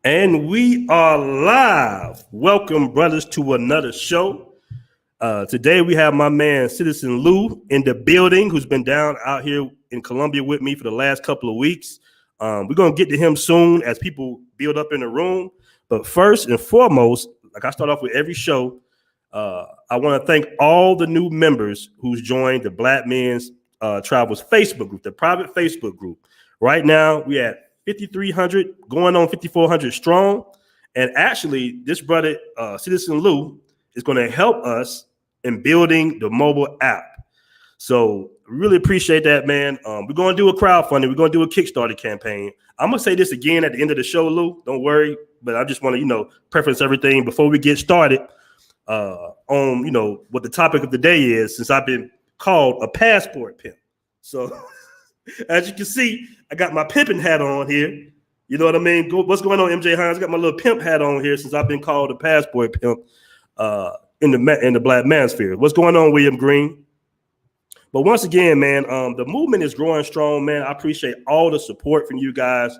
And we are live. Welcome, brothers, to another show. Today we have my man Citizen Lou in the building, who's been down out here in Columbia with me for the last couple of weeks. We're gonna get to him soon as people build up in the room. But first and foremost, like I start off with every show, I want to thank all the new members who's joined the Black Men's Travels Facebook group, the private Facebook group. Right now, we at 5,300, going on 5,400 strong. And actually, this brother, Citizen Lou, is going to help us in building the mobile app. So really appreciate that, man. We're going to do a crowdfunding. We're going to do a Kickstarter campaign. I'm going to say this again at the end of the show, Lou. Don't worry. But I just want to, preference everything before we get started on, what the topic of the day is, since I've been called a passport pimp. So as you can see, I got my pimping hat on here. You know what I mean? What's going on, MJ Hines? I got my little pimp hat on here since I've been called a passport pimp in the Black Manosphere. What's going on, William Green? But once again, man, the movement is growing strong, man. I appreciate all the support from you guys.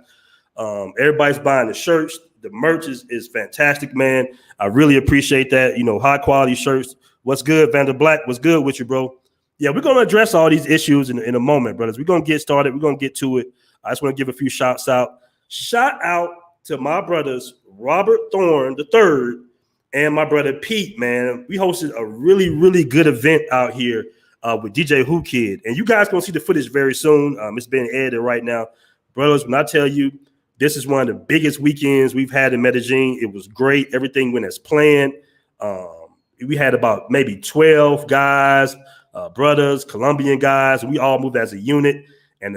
Everybody's buying the shirts. The merch is fantastic, man. I really appreciate that. High quality shirts. What's good, Vander Black? What's good with you, bro? Yeah, we're going to address all these issues in a moment, brothers. We're going to get started. We're going to get to it. I just want to give a few shouts out. Shout out to my brothers, Robert Thorne III and my brother Pete, man. We hosted a really, really good event out here with DJ Who Kid. And you guys going to see the footage very soon. It's being edited right now. Brothers, when I tell you, this is one of the biggest weekends we've had in Medellin. It was great. Everything went as planned. We had about maybe 12 guys, brothers, Colombian guys. We all moved as a unit, and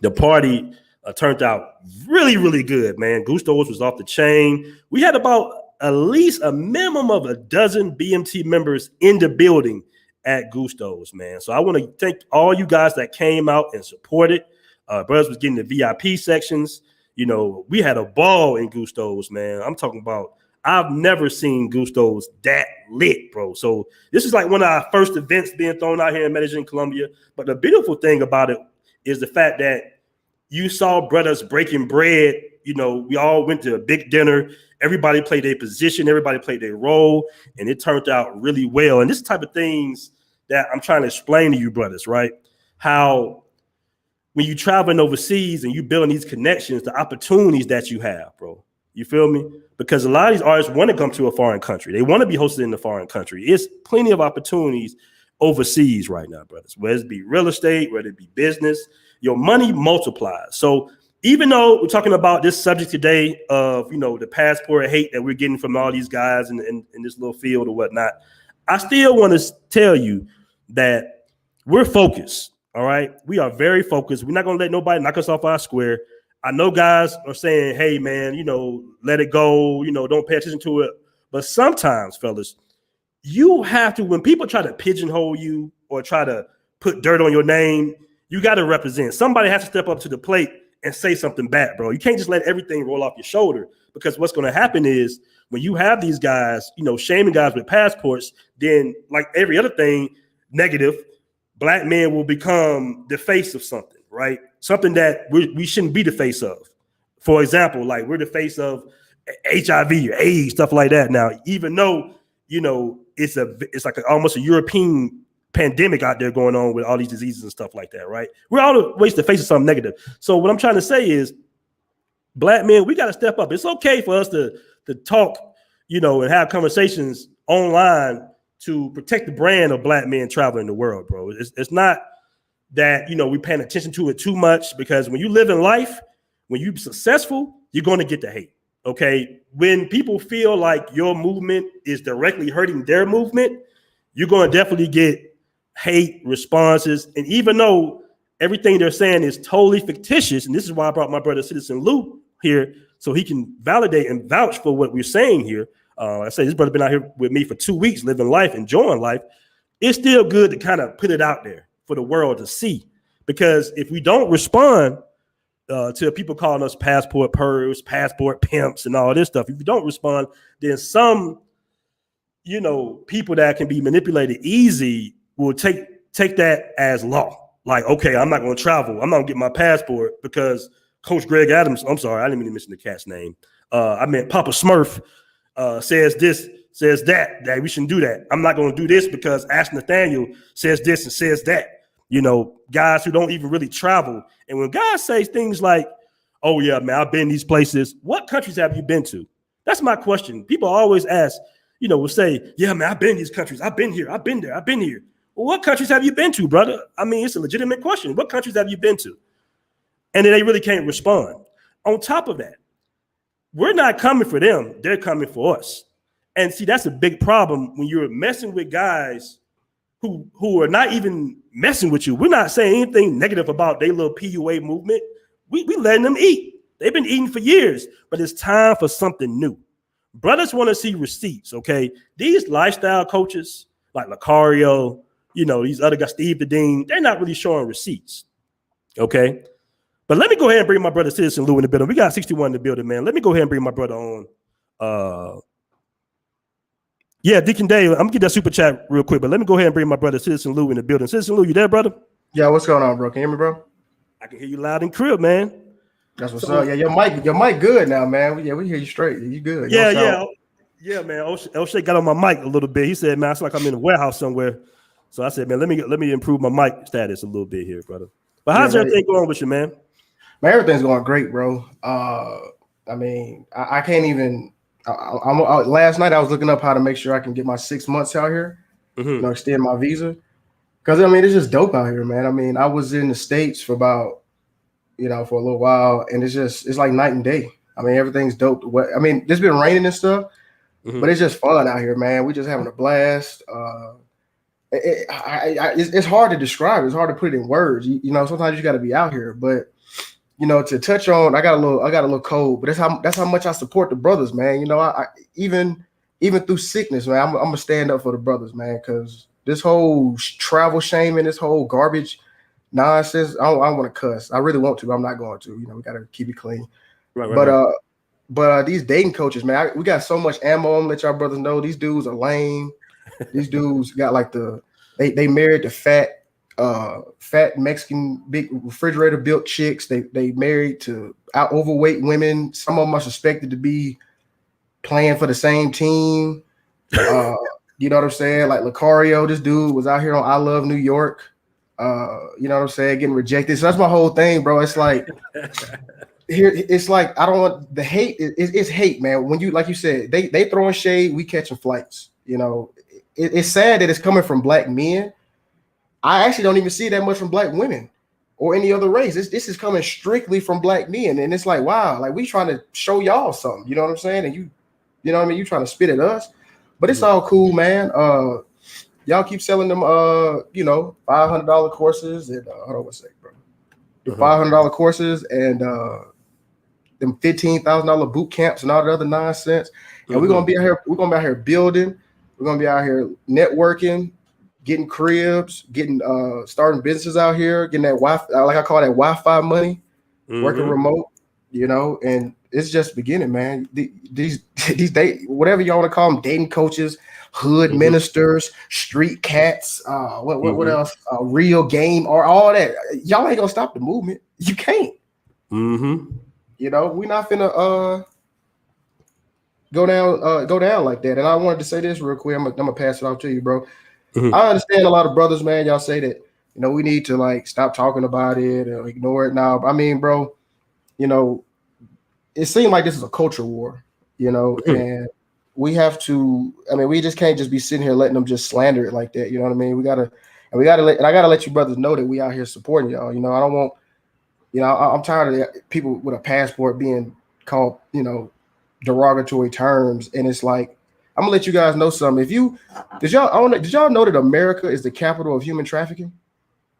the party turned out really, really good, man. Gusto's was off the chain. We had about at least a minimum of a dozen BMT members in the building at Gusto's, man. So I want to thank all you guys that came out and supported. Brothers was getting the VIP sections. We had a ball in Gusto's, man. I'm talking about, I've never seen Gusto's that lit, bro. So this is like one of our first events being thrown out here in Medellin, Colombia. But the beautiful thing about it is the fact that you saw brothers breaking bread. We all went to a big dinner. Everybody played their position. Everybody played their role. And it turned out really well. And this type of things that I'm trying to explain to you, brothers, right? How when you traveling overseas and you building these connections, the opportunities that you have, bro. You feel me? Because a lot of these artists want to come to a foreign country. They want to be hosted in a foreign country. It's plenty of opportunities overseas right now, brothers. Whether it be real estate, whether it be business, your money multiplies. So even though we're talking about this subject today of, the passport hate that we're getting from all these guys in this little field or whatnot, I still want to tell you that we're focused. All right. We are very focused. We're not going to let nobody knock us off our square. I know guys are saying, hey, man, let it go. Don't pay attention to it. But sometimes, fellas, you have to, when people try to pigeonhole you or try to put dirt on your name, you got to represent. Somebody has to step up to the plate and say something back, bro. You can't just let everything roll off your shoulder, because what's going to happen is when you have these guys, shaming guys with passports, then like every other thing negative, Black men will become the face of something, right? Something that we shouldn't be the face of. For example, like we're the face of HIV or AIDS, stuff like that. Now, even though, it's like almost a European pandemic out there going on with all these diseases and stuff like that, right? We're always the face of something negative. So what I'm trying to say is, Black men, we got to step up. It's okay for us to talk, and have conversations online to protect the brand of Black men traveling the world, bro. It's not that, we're paying attention to it too much, because when you live in life, when you're successful, you're going to get the hate, okay? When people feel like your movement is directly hurting their movement, you're going to definitely get hate responses. And even though everything they're saying is totally fictitious, and this is why I brought my brother Citizen Lou here, so he can validate and vouch for what we're saying here. I say this brother been out here with me for 2 weeks, living life, enjoying life. It's still good to kind of put it out there for the world to see, because if we don't respond to people calling us passport pervs, passport pimps, and all this stuff, if you don't respond, then some, people that can be manipulated easy will take that as law. Like, okay, I'm not going to travel. I'm not going to get my passport because Coach Greg Adams, I'm sorry, I didn't mean to mention the cat's name. I meant Papa Smurf says this, says that we shouldn't do that. I'm not going to do this because Ash Nathaniel says this and says that. You know, guys who don't even really travel. And when guys say things like, oh, yeah, man, I've been these places. What countries have you been to? That's my question. People always ask, you know, will say, yeah, man, I've been in these countries. I've been here. I've been there. I've been here. Well, what countries have you been to, brother? I mean, it's a legitimate question. What countries have you been to? And then they really can't respond. On top of that, we're not coming for them. They're coming for us. And see, that's a big problem when you're messing with guys who are not even messing with you. We're not saying anything negative about their little PUA movement. We letting them eat. They've been eating for years, but it's time for something new. Brothers want to see receipts, okay? These lifestyle coaches like Lucario, you know, these other guys, Steve the Dean, they're not really showing receipts, okay? But let me go ahead and bring my brother Citizen Lou in the building. We got 61 in the building, man. Let me go ahead and bring my brother on. Yeah, Deacon Dave, I'm going to get that super chat real quick, but let me go ahead and bring my brother Citizen Lou in the building. Citizen Lou, you there, brother? Yeah, what's going on, bro? Can you hear me, bro? I can hear you loud and clear, man. That's what's up. Yeah, your mic good now, man. Yeah, we hear you straight. You good. Yeah, man. O'Shea got on my mic a little bit. He said, man, it's like I'm in a warehouse somewhere. So I said, man, let me improve my mic status a little bit here, brother. But how's everything going with you, man? Man, everything's going great, bro. I mean, I can't even. Last night I was looking up how to make sure I can get my 6 months out here, you know, extend my visa. Because I mean, it's just dope out here, man. I mean, I was in the States for about, you know, for a little while, and it's like night and day. I mean, everything's dope. I mean, it's been raining and stuff, but it's just fun out here, man. We just having a blast. It's hard to describe. It's hard to put it in words. You know, sometimes you got to be out here, but. You know, to touch on, I got a little code, but that's how much I support the brothers, man. You know, I even through sickness, man, I'm gonna stand up for the brothers, man, because this whole travel shaming, this whole garbage nonsense, I don't want to cuss. I really want to, but I'm not going to. You know, we gotta keep it clean. Right. But these dating coaches, man, we got so much ammo. I'm gonna let y'all brothers know these dudes are lame. These dudes got like they married the fat Mexican big refrigerator built chicks. They married to overweight women. Some of them are suspected to be playing for the same team. You know what I'm saying? Like Lucario, this dude was out here on I Love New York. You know what I'm saying? Getting rejected. So that's my whole thing, bro. It's like here. It's like I don't want the hate. It's hate, man. When you like you said, they throwing shade, we catching flights. You know, it's sad that it's coming from black men. I actually don't even see that much from black women or any other race. This is coming strictly from black men. And it's like, wow, like we trying to show y'all something, you know what I'm saying? And you know what I mean? You trying to spit at us, but it's all cool, man. Y'all keep selling them, you know, $500 courses and hold on one sec, bro. The $500 courses and them $15,000 boot camps and all the other nonsense. And we're going to be out here. We're going to be out here building. We're going to be out here networking, getting cribs, getting starting businesses out here, getting that Wi-Fi, like I call that Wi-Fi money, working remote, you know, and it's just beginning, man. These whatever y'all want to call them, dating coaches, hood ministers, street cats, what else? Real game or all that. Y'all ain't gonna stop the movement. You can't. You know, we're not finna go down like that. And I wanted to say this real quick. I'm gonna pass it off to you, bro. I understand a lot of brothers, man. Y'all say that, you know, we need to like stop talking about it or ignore it now. I mean, bro, you know, it seems like this is a culture war, you know, and we have to. I mean, we just can't just be sitting here letting them just slander it like that. You know what I mean? I gotta let you brothers know that we out here supporting y'all. You know, I don't want, you know, I'm tired of people with a passport being called, you know, derogatory terms, and it's like. I'm gonna let you guys know something. Did y'all know that America is the capital of human trafficking?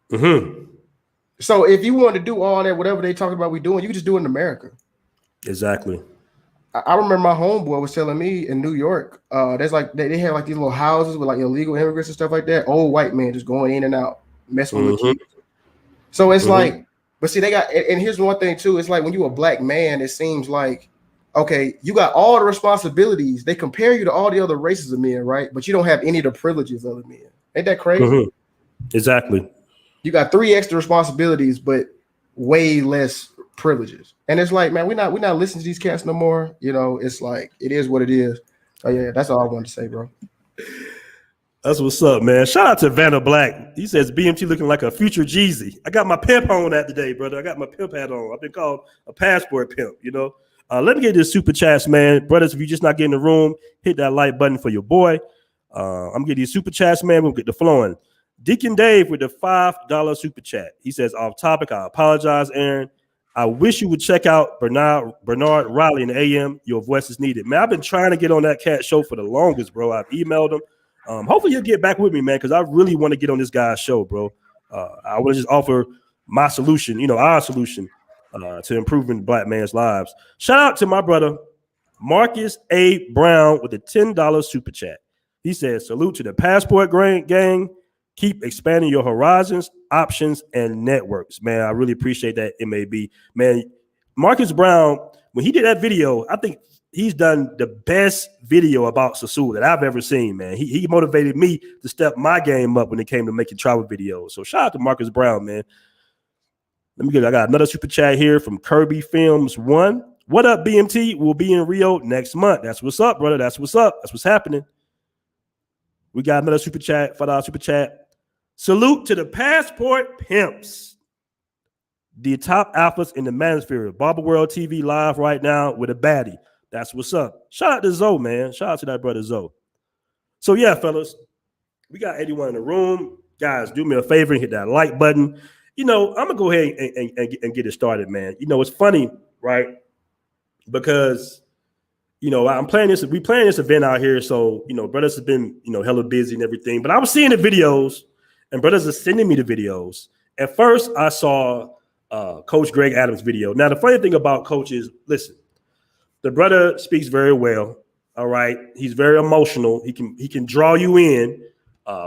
So if you want to do all that, whatever they talking about we doing, you can just do it in America. Exactly. I remember my homeboy was telling me in New York, there's like they have like these little houses with like illegal immigrants and stuff like that. Old white men just going in and out, messing with the kids. So it's like, but see, they got, and here's one thing too. It's like when you're a black man, it seems like, okay, you got all the responsibilities. They compare you to all the other races of men, right? But you don't have any of the privileges of the men. Ain't that crazy? Exactly. You got 3 extra responsibilities, but way less privileges. And it's like, man, we're not listening to these cats no more. You know, it's like it is what it is. Oh yeah, that's all I wanted to say, bro. That's what's up, man. Shout out to Vanna Black. He says BMT looking like a future Jeezy. I got my pimp on that today, brother. I got my pimp hat on. I've been called a passport pimp, you know. Let me get this super chats, man. Brothers, if you just not getting in the room, hit that like button for your boy. I'm getting these super chats, man. We'll get the flowing. Deacon Dave with the $5 super chat. He says, off topic, I apologize, Aaron. I wish you would check out Bernard Riley in the AM. Your voice is needed. Man, I've been trying to get on that cat show for the longest, bro. I've emailed him. Hopefully he'll get back with me, man, because I really want to get on this guy's show, bro. I want to just offer my solution, you know, our solution to improving Black man's lives. Shout out to my brother, Marcus A. Brown, with a $10 super chat. He says, salute to the Passport gang. Keep expanding your horizons, options, and networks. Man, I really appreciate that, MAB. Man, Marcus Brown, when he did that video, I think he's done the best video about Sasul that I've ever seen, man. He motivated me to step my game up when it came to making travel videos. So shout out to Marcus Brown, man. I got another super chat here from Kirby Films 1. What up, BMT? We'll be in Rio next month. That's what's up, brother. That's what's up. That's what's happening. We got another super chat, $5 super chat. Salute to the Passport Pimps, the top alphas in the manosphere. Barber World TV live right now with a baddie. That's what's up. Shout out to Zoe, man. Shout out to that brother Zoe. So yeah, fellas, we got 81 in the room. Guys, do me a favor and hit that like button. You know, I'm gonna go ahead and get it started, man. You know, it's funny, right? Because you know, we playing this event out here, so you know, brothers have been, you know, hella busy and everything. But I was seeing the videos, and brothers are sending me the videos. At first, I saw Coach Greg Adams' video. Now, the funny thing about Coach is, listen, the brother speaks very well. All right, he's very emotional. He can draw you in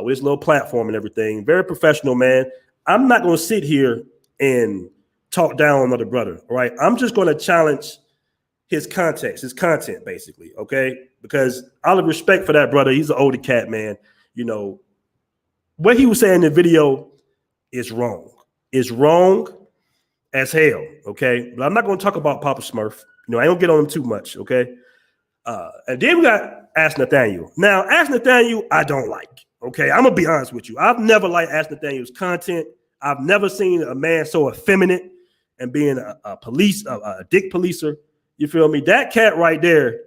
with his little platform and everything. Very professional, man. I'm not going to sit here and talk down on another brother. All right, I'm just going to challenge his content, basically. Okay, because out of respect for that brother, he's an older cat, man. You know what he was saying in the video is wrong. It's wrong as hell. Okay, but I'm not going to talk about Papa Smurf. You know, I don't get on him too much. Okay. And then we got Ask Nathaniel. Now, Ask Nathaniel, I don't like. Okay, I'm gonna be honest with you. I've never liked Ask Nathaniel's content. I've never seen a man so effeminate and being a dick policer. You feel me? That cat right there,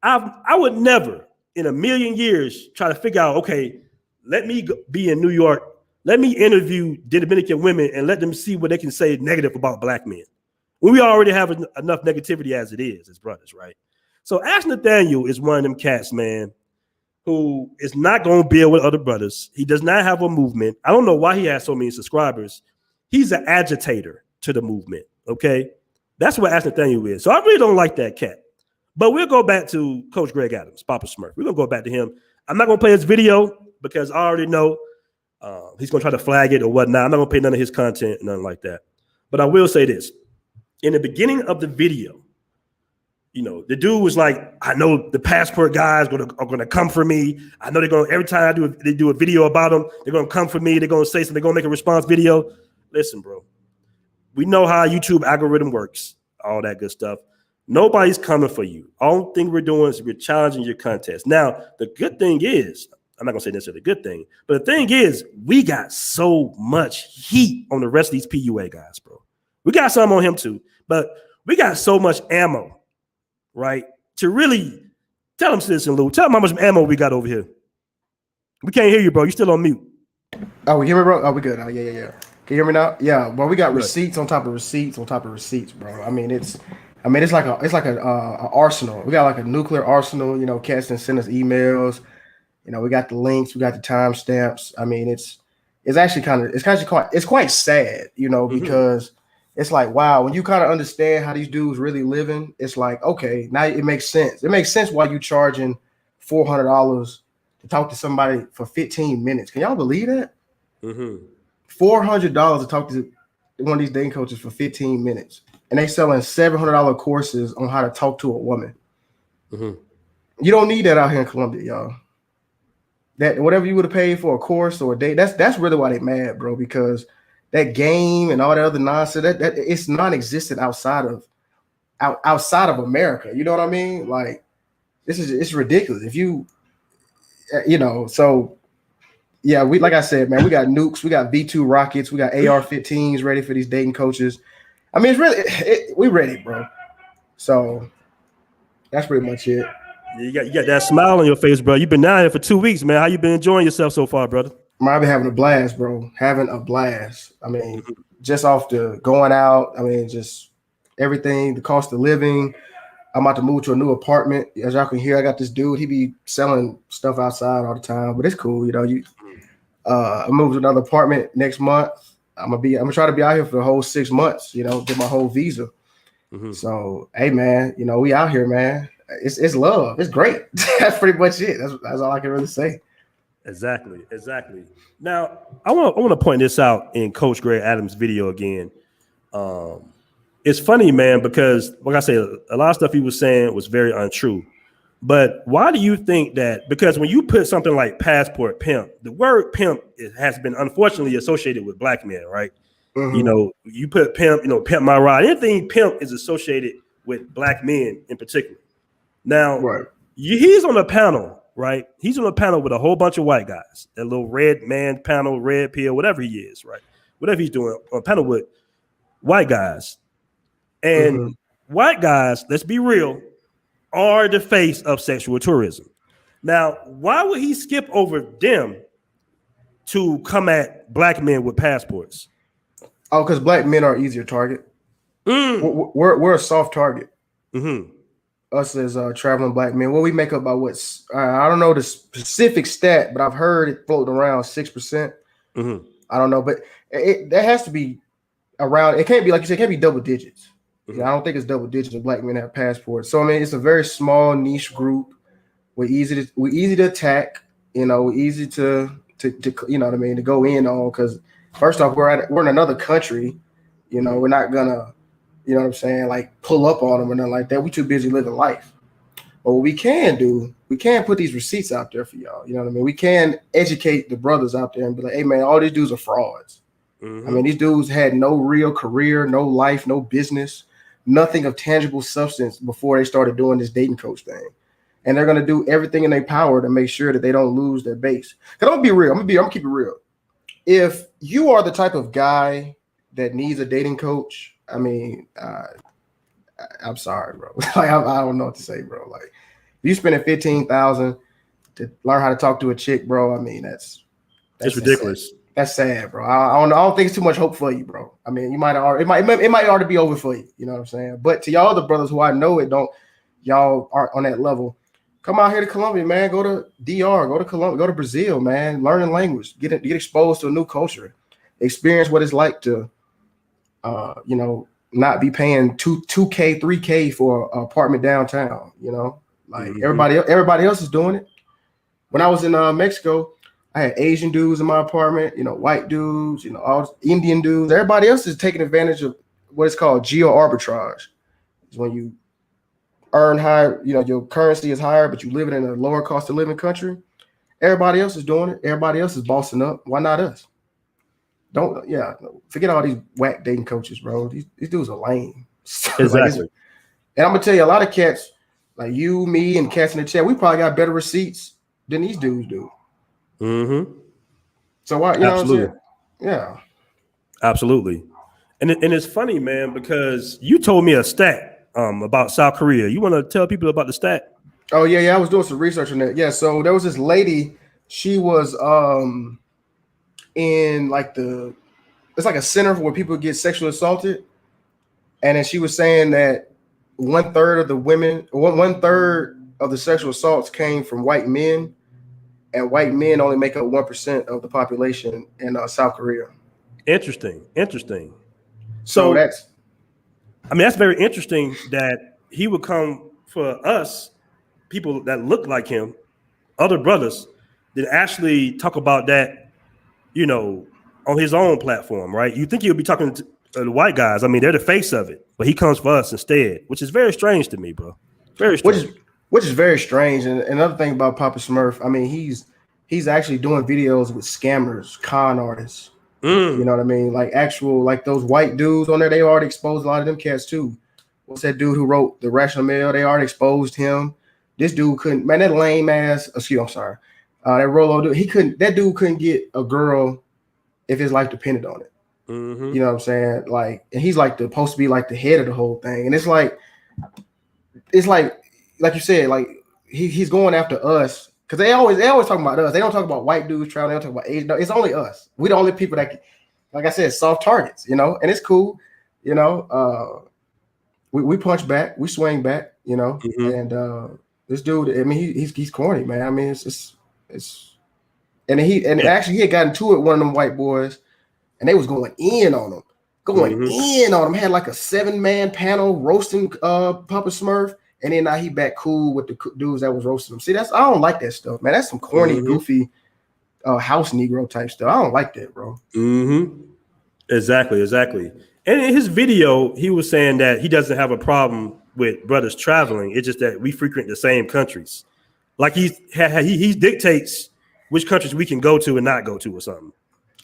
I would never in a million years try to figure out, okay, let me be in New York. Let me interview Dominican women and let them see what they can say negative about Black men. When we already have enough negativity as it is as brothers, right? So Ask Nathaniel is one of them cats, man, who is not going to build with other brothers. He does not have a movement. I don't know why he has so many subscribers. He's an agitator to the movement, okay? That's what Ask Nathaniel is. So I really don't like that cat. But we'll go back to Coach Greg Adams, Papa Smurf. We're going to go back to him. I'm not going to play his video because I already know he's going to try to flag it or whatnot. I'm not going to play none of his content, nothing like that. But I will say this. In the beginning of the video, you know, the dude was like, I know the Passport guys are gonna come for me. I know they're gonna, every time they do a video about them, they're gonna come for me. They're gonna say something. They're gonna make a response video. Listen, bro, we know how YouTube algorithm works, all that good stuff. Nobody's coming for you. All thing we're doing is we're challenging your contest. Now, the good thing is, I'm not gonna say necessarily the good thing, but the thing is, we got so much heat on the rest of these PUA guys, bro. We got some on him too, but we got so much ammo, right? To really tell him, Citizen Lou, tell him how much ammo we got over here. We can't hear you, bro. You still on mute. Oh, we hear me, bro? Oh, we good. Oh, yeah. Can you hear me now? Yeah, well, we got receipts on top of receipts on top of receipts, bro. I mean, it's like a arsenal. We got like a nuclear arsenal. You know, cats and send us emails. You know, we got the links, we got the timestamps. I mean, it's quite sad, you know, because it's like, wow, when you kind of understand how these dudes really living, it's like, okay, now it makes sense. It makes sense why you charging $400 to talk to somebody for 15 minutes. Can y'all believe that? $400 to talk to one of these dating coaches for 15 minutes. And they selling $700 courses on how to talk to a woman. You don't need that out here in Colombia, y'all. That whatever you would have paid for a course or a date, that's really why they mad, bro, because that game and all that other nonsense, that it's non-existent outside of America. You know what I mean? Like it's ridiculous. If you so yeah, we like I said, man, we got nukes, we got V2 rockets, we got AR-15s ready for these dating coaches. I mean, it's really we ready, bro. So that's pretty much it. You got that smile on your face, bro. You've been down here for 2 weeks, man. How you been enjoying yourself so far, brother? I've been having a blast, bro. Having a blast. I mean, just off the going out. I mean, just everything, the cost of living. I'm about to move to a new apartment. As y'all can hear, I got this dude. He be selling stuff outside all the time, but it's cool. I moved to another apartment next month. I'm gonna try to be out here for the whole 6 months. Get my whole visa. So, hey, man, we out here, man. It's love. It's great. That's pretty much it. That's all I can really say. Exactly. Now, I want to point this out in Coach Greg Adams' video again. It's funny, man, because like I said, a lot of stuff he was saying was very untrue. But why do you think that? Because when you put something like passport pimp, the word pimp has been unfortunately associated with black men, right? You put pimp, pimp my ride. Anything pimp is associated with black men in particular. Now, right. He's on a panel, right? He's on a panel with a whole bunch of white guys, that little red man panel, red pill, whatever he is, right? Whatever he's doing, on a panel with white guys. And white guys, let's be real, are the face of sexual tourism. Now, why would he skip over them to come at black men with passports? Oh, because black men are easier target. We're a soft target. Us as traveling black men. Well, we make up by what's I don't know the specific stat, but I've heard it floating around 6%. I don't know, but that has to be around. It can't be like you said. It can't be double digits. I don't think it's double digits of black men have passports. So I mean, it's a very small niche group. We're easy to attack. We're easy to you know what I mean, to go in on, because first off, we're in another country. We're not gonna, you know what I'm saying, like pull up on them or nothing like that. We too busy living life. But what we can do, we can put these receipts out there for y'all. You know what I mean? We can educate the brothers out there and be like, hey man, all these dudes are frauds. I mean, these dudes had no real career, no life, no business, nothing of tangible substance before they started doing this dating coach thing. And they're gonna do everything in their power to make sure that they don't lose their base. Cause I'm gonna be real. I'm gonna keep it real. If you are the type of guy that needs a dating coach, I mean, I'm sorry, bro. Like, I don't know what to say, bro. Like, if you spending $15,000 to learn how to talk to a chick, bro, I mean, that's ridiculous. Sad. That's sad, bro. I don't think it's too much hope for you, bro. I mean, it might already be over for you. You know what I'm saying? But to y'all other brothers who I know y'all aren't on that level. Come out here to Colombia, man. Go to DR, go to Colombia, go to Brazil, man. Learn the language, get exposed to a new culture, experience what it's like to, not be paying $2K, $3K for an apartment downtown. Like everybody else is doing it. When I was in Mexico, I had Asian dudes in my apartment, white dudes, all Indian dudes. Everybody else is taking advantage of what is called geo arbitrage. It's when you earn higher, your currency is higher, but you live in a lower cost of living country. Everybody else is doing it. Everybody else is bossing up. Why not us? Forget all these whack dating coaches, bro. These dudes are lame. Exactly. And I'm gonna tell you, a lot of cats like you, me, and cats in the chat, we probably got better receipts than these dudes do. So why? Absolutely. Yeah. Absolutely. And it's funny, man, because you told me a stat about South Korea. You want to tell people about the stat? Oh yeah. I was doing some research on that. Yeah. So there was this lady. She was in it's like a center where people get sexually assaulted, and then she was saying that 1/3 of the women, 1/3 of the sexual assaults came from white men, and white men only make up 1% of the population in South Korea. Interesting. So that's very interesting that he would come for us, people that look like him, other brothers, that actually talk about that, on his own platform, right? You think he'll be talking to the white guys. I mean, they're the face of it, but he comes for us instead, which is very strange to me, bro. Very strange. Which is very strange. And another thing about Papa Smurf, I mean, he's actually doing videos with scammers, con artists, You know what I mean? Like actual, like those white dudes on there, they already exposed a lot of them cats too. What's that dude who wrote The Rational Male? They already exposed him. This dude couldn't, man, that lame ass, I'm sorry. That Rolo dude, that dude couldn't get a girl if his life depended on it. You know what I'm saying? Like, and he's like supposed to be like the head of the whole thing. And it's like you said, like he's going after us because they always talk about us. They don't talk about white dudes traveling. They don't talk about Asian. No, it's only us. We the only people that, like I said, soft targets. You know, and it's cool. You know, we punch back, we swing back. You know, and this dude, I mean, he's corny, man. I mean, it's actually he had gotten to it one of them white boys, and they was going in on him. Had like a 7-man panel roasting Papa Smurf, and then now he back cool with the dudes that was roasting him. See, I don't like that stuff, man. That's some corny, goofy house Negro type stuff. I don't like that, bro. Exactly. And in his video, he was saying that he doesn't have a problem with brothers traveling. It's just that we frequent the same countries. Like he dictates which countries we can go to and not go to or something.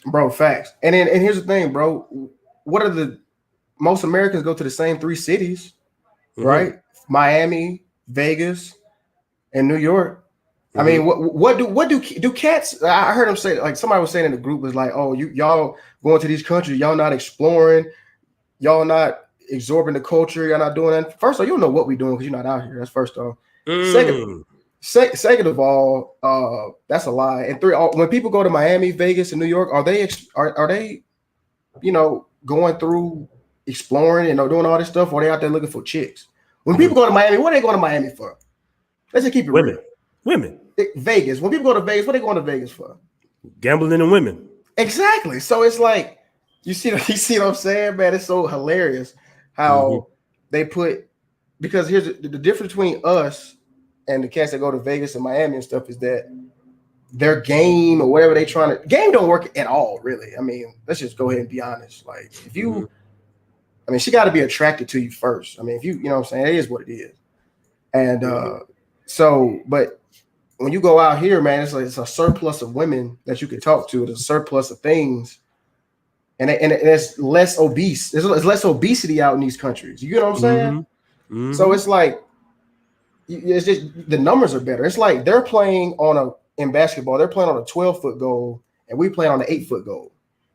Bro, facts. And here's the thing, bro. What are most Americans go to the same 3 cities, right? Miami, Vegas, and New York. I mean, what do cats? I heard him say, like somebody was saying in the group was like, oh, y'all going to these countries, y'all not exploring, y'all not absorbing the culture, y'all not doing that. First of all, you don't know what we're doing because you're not out here. That's first off. Second of all, that's a lie. And 3, when people go to Miami, Vegas, and New York, are they, you know, going through exploring and doing all this stuff, or are they out there looking for chicks? When people go to Miami, what are they going to Miami for? Let's just keep it real. Women. Vegas. When people go to Vegas, what are they going to Vegas for? Gambling and women. Exactly. So it's like you see what I'm saying, man. It's so hilarious how they put, because here's the difference between us and the cats that go to Vegas and Miami and stuff is that their game or whatever they trying to game don't work at all, really. I mean, let's just go ahead and be honest. Like if you, I mean, she got to be attracted to you first. I mean, if you know what I'm saying, it is what it is. And but when you go out here, man, it's a surplus of women that you can talk to. There's a surplus of things, and it's less obese. There's less obesity out in these countries. You know what I'm saying? So it's like it's just the numbers are better. It's like they're playing in basketball. They're playing on a 12-foot goal, and we playing on an 8-foot goal.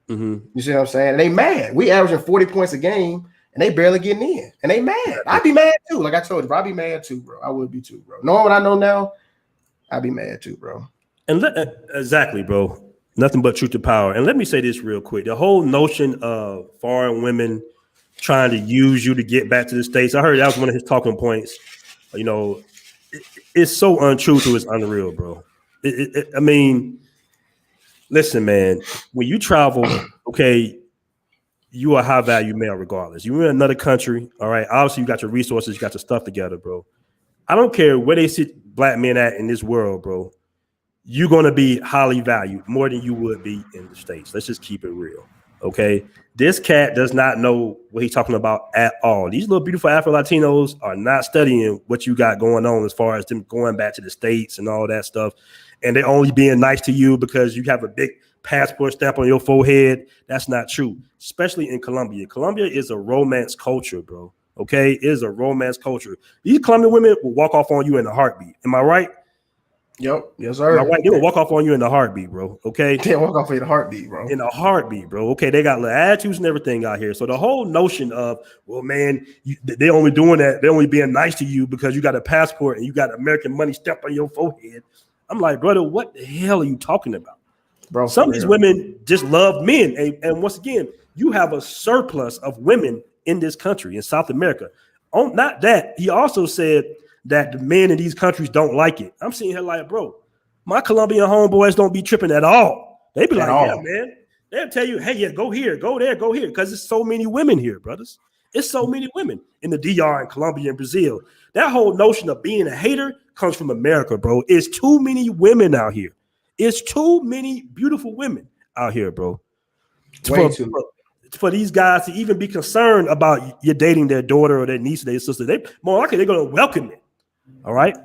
You see what I'm saying? And they mad. We averaging 40 points a game, and they barely getting in. And they mad. I'd be mad too. Like I told you, I'd be mad too, bro. I would be too, bro. Knowing what I know now, I'd be mad too, bro. And exactly, bro. Nothing but truth to power. And let me say this real quick. The whole notion of foreign women trying to use you to get back to the States, I heard that was one of his talking points. You know, it's so untrue to it's unreal, bro. I mean, listen, man, when you travel, okay, you are a high value male regardless. You're in another country, all right? Obviously, you got your resources, you got your stuff together, bro. I don't care where they sit black men at in this world, bro. You're going to be highly valued more than you would be in the States. Let's just keep it real, okay? This cat does not know what he's talking about at all. These little beautiful Afro-Latinos are not studying what you got going on as far as them going back to the States and all that stuff. And they're only being nice to you because you have a big passport stamp on your forehead. That's not true, especially in Colombia. Colombia is a romance culture, bro. Okay, it is a romance culture. These Colombian women will walk off on you in a heartbeat. Am I right? Yep. Yes, sir. Am I right? They will walk off on you in a heartbeat, bro. Okay. They walk off in a heartbeat, bro. In a heartbeat, bro. Okay, they got little attitudes and everything out here. So the whole notion of, well, man, they only doing that, they're only being nice to you because you got a passport and you got American money stamped on your forehead. I'm like, brother, what the hell are you talking about? Bro, some of these women just love men. And once again, you have a surplus of women in this country, in South America. Not that, he also said that the men in these countries don't like it. I'm sitting here like, bro, my Colombian homeboys don't be tripping at all. They be like, yeah, man. They'll tell you, hey, yeah, go here, go there, go here. Because there's so many women here, brothers. It's so many women in the DR and Colombia and Brazil. That whole notion of being a hater comes from America, bro. It's too many women out here. It's too many beautiful women out here, bro. For these guys to even be concerned about you dating their daughter or their niece or their sister, they're going to welcome it. All right?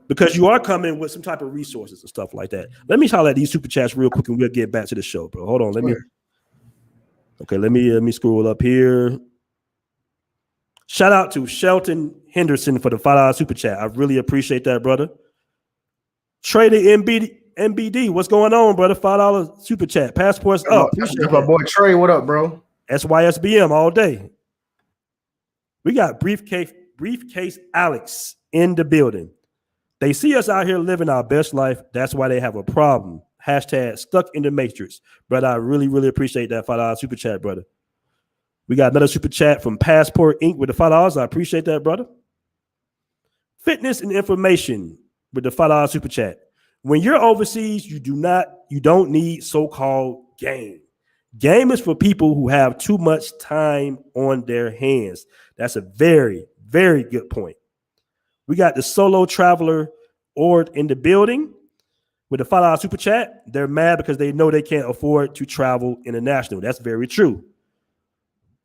Because you are coming with some type of resources and stuff like that. Let me holler at these super chats real quick and we'll get back to the show, bro. Hold on. Okay, let me scroll up here. Shout out to Shelton Henderson for the $5 super chat. I really appreciate that, brother. Trader MBD, what's going on, brother? $5 super chat. Passports up. That's my boy Trey. What up, bro? SYSBM all day. We got briefcase Alex in the building. They see us out here living our best life. That's why they have a problem. Hashtag stuck in the matrix. Brother, I really, really appreciate that $5 super chat, brother. We got another super chat from Passport Inc. with the $5. I appreciate that, brother. Fitness and information with the $5 super chat. When you're overseas, you don't need so-called game. Game is for people who have too much time on their hands. That's a very, very good point. We got the solo traveler Ord in the building with the $5 super chat. They're mad because they know they can't afford to travel international. That's very true.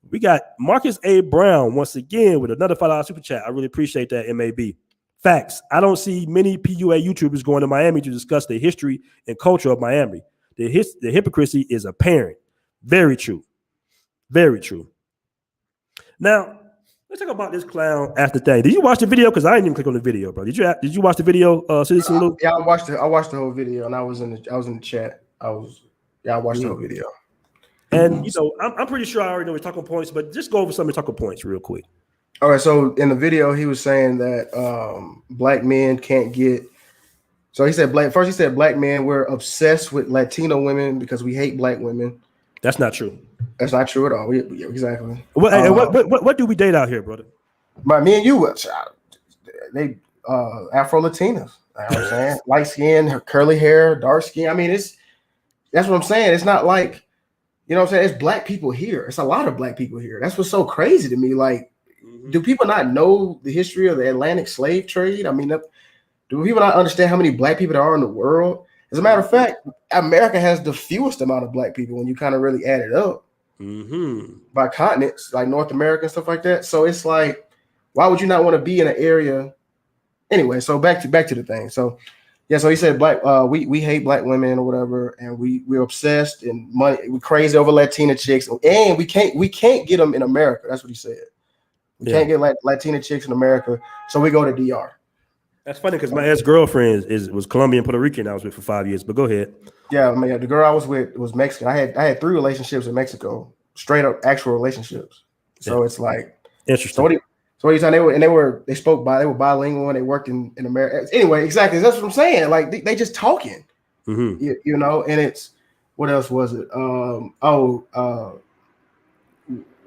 We got Marcus A. Brown once again with another $5 super chat. I really appreciate that, MAB. Facts. I don't see many PUA YouTubers going to Miami to discuss the history and culture of Miami. The hypocrisy is apparent. Very true. Very true. Now, let's talk about this clown after thing. Did you watch the video? Because I didn't even click on the video, bro. Did you watch the video, Citizen Luke? Yeah, I watched the whole video, and I was in the chat. I watched the whole video. And I'm pretty sure I already know his talking points, but just go over some of the talking points real quick. All right, so in the video, he was saying that black men can't get. So he said black men, we're obsessed with Latino women because we hate black women. That's not true. That's not true at all. Exactly. What do we date out here, brother? Me and you, they Afro Latinas. You know what I'm saying? Light skin, curly hair, dark skin. I mean, that's what I'm saying. It's not like, you know what I'm saying? It's black people here. It's a lot of black people here. That's what's so crazy to me. Like, do people not know the history of the Atlantic slave trade? I mean, do people not understand how many black people there are in the world? As a matter of fact, America has the fewest amount of black people when you kind of really add it up by continents, like North America and stuff like that. So it's like, why would you not want to be in an area? Anyway, so back to the thing. So yeah, so he said we hate black women or whatever, and we're obsessed and we're crazy over Latina chicks, and we can't get them in America. That's what he said. We can't get Latina chicks in America, so we go to DR. That's funny because my ex-girlfriend was Colombian, Puerto Rican. I was with for 5 years, but go ahead. Yeah, the girl I was with was Mexican. I had 3 relationships in Mexico, straight up actual relationships. So it's like interesting. So what you saying? They were bilingual and they worked in America. Anyway, exactly. That's what I'm saying. Like they just talking, you know. And it's what else was it?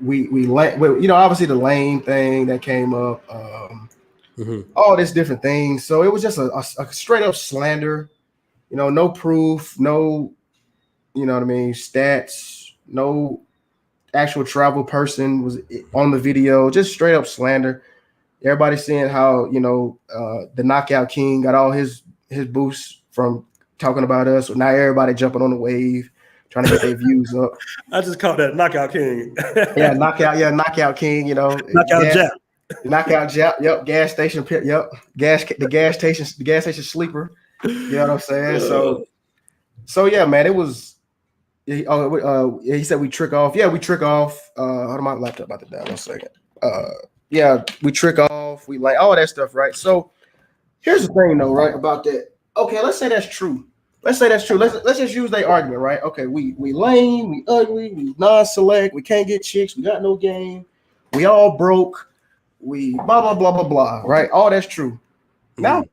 We obviously the lane thing that came up. All these different things. So it was just a straight up slander, no proof, no, you know what I mean, stats, no actual travel person was on the video, just straight up slander. Everybody's seeing how, the Knockout King got all his boosts from talking about us. So now everybody jumping on the wave, trying to get their views up. I just called that Knockout King. Knockout King, Knockout Jap. Knockout Jap, yep, gas station pit, yep. The gas station sleeper. You know what I'm saying? So yeah, man, it was he said we trick off. Yeah, we trick off. Hold on, my laptop about to die. 1 second. Yeah, we trick off, we like all that stuff, right? So here's the thing though, right, about that. Okay, let's say that's true. Let's just use their argument, right? Okay, we lame, we ugly, we non-select, we can't get chicks, we got no game, we all broke. We blah blah blah blah blah, right? All that's true. Now,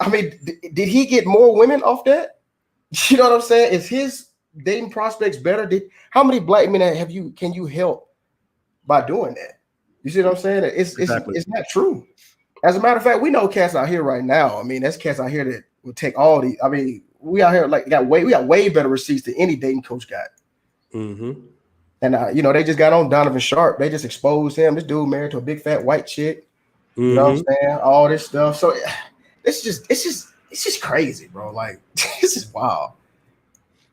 I mean, did he get more women off that? You know what I'm saying? Is his dating prospects better? How many black men can you help by doing that? You see what I'm saying? It's not true. As a matter of fact, we know cats out here right now. I mean, that's cats out here that will take all the. I mean, we out here we got way better receipts than any dating coach got. And they just got on Donovan Sharp. They just exposed him. This dude married to a big fat white chick. You know what I'm saying? All this stuff. So it's just crazy, bro. Like this is wild.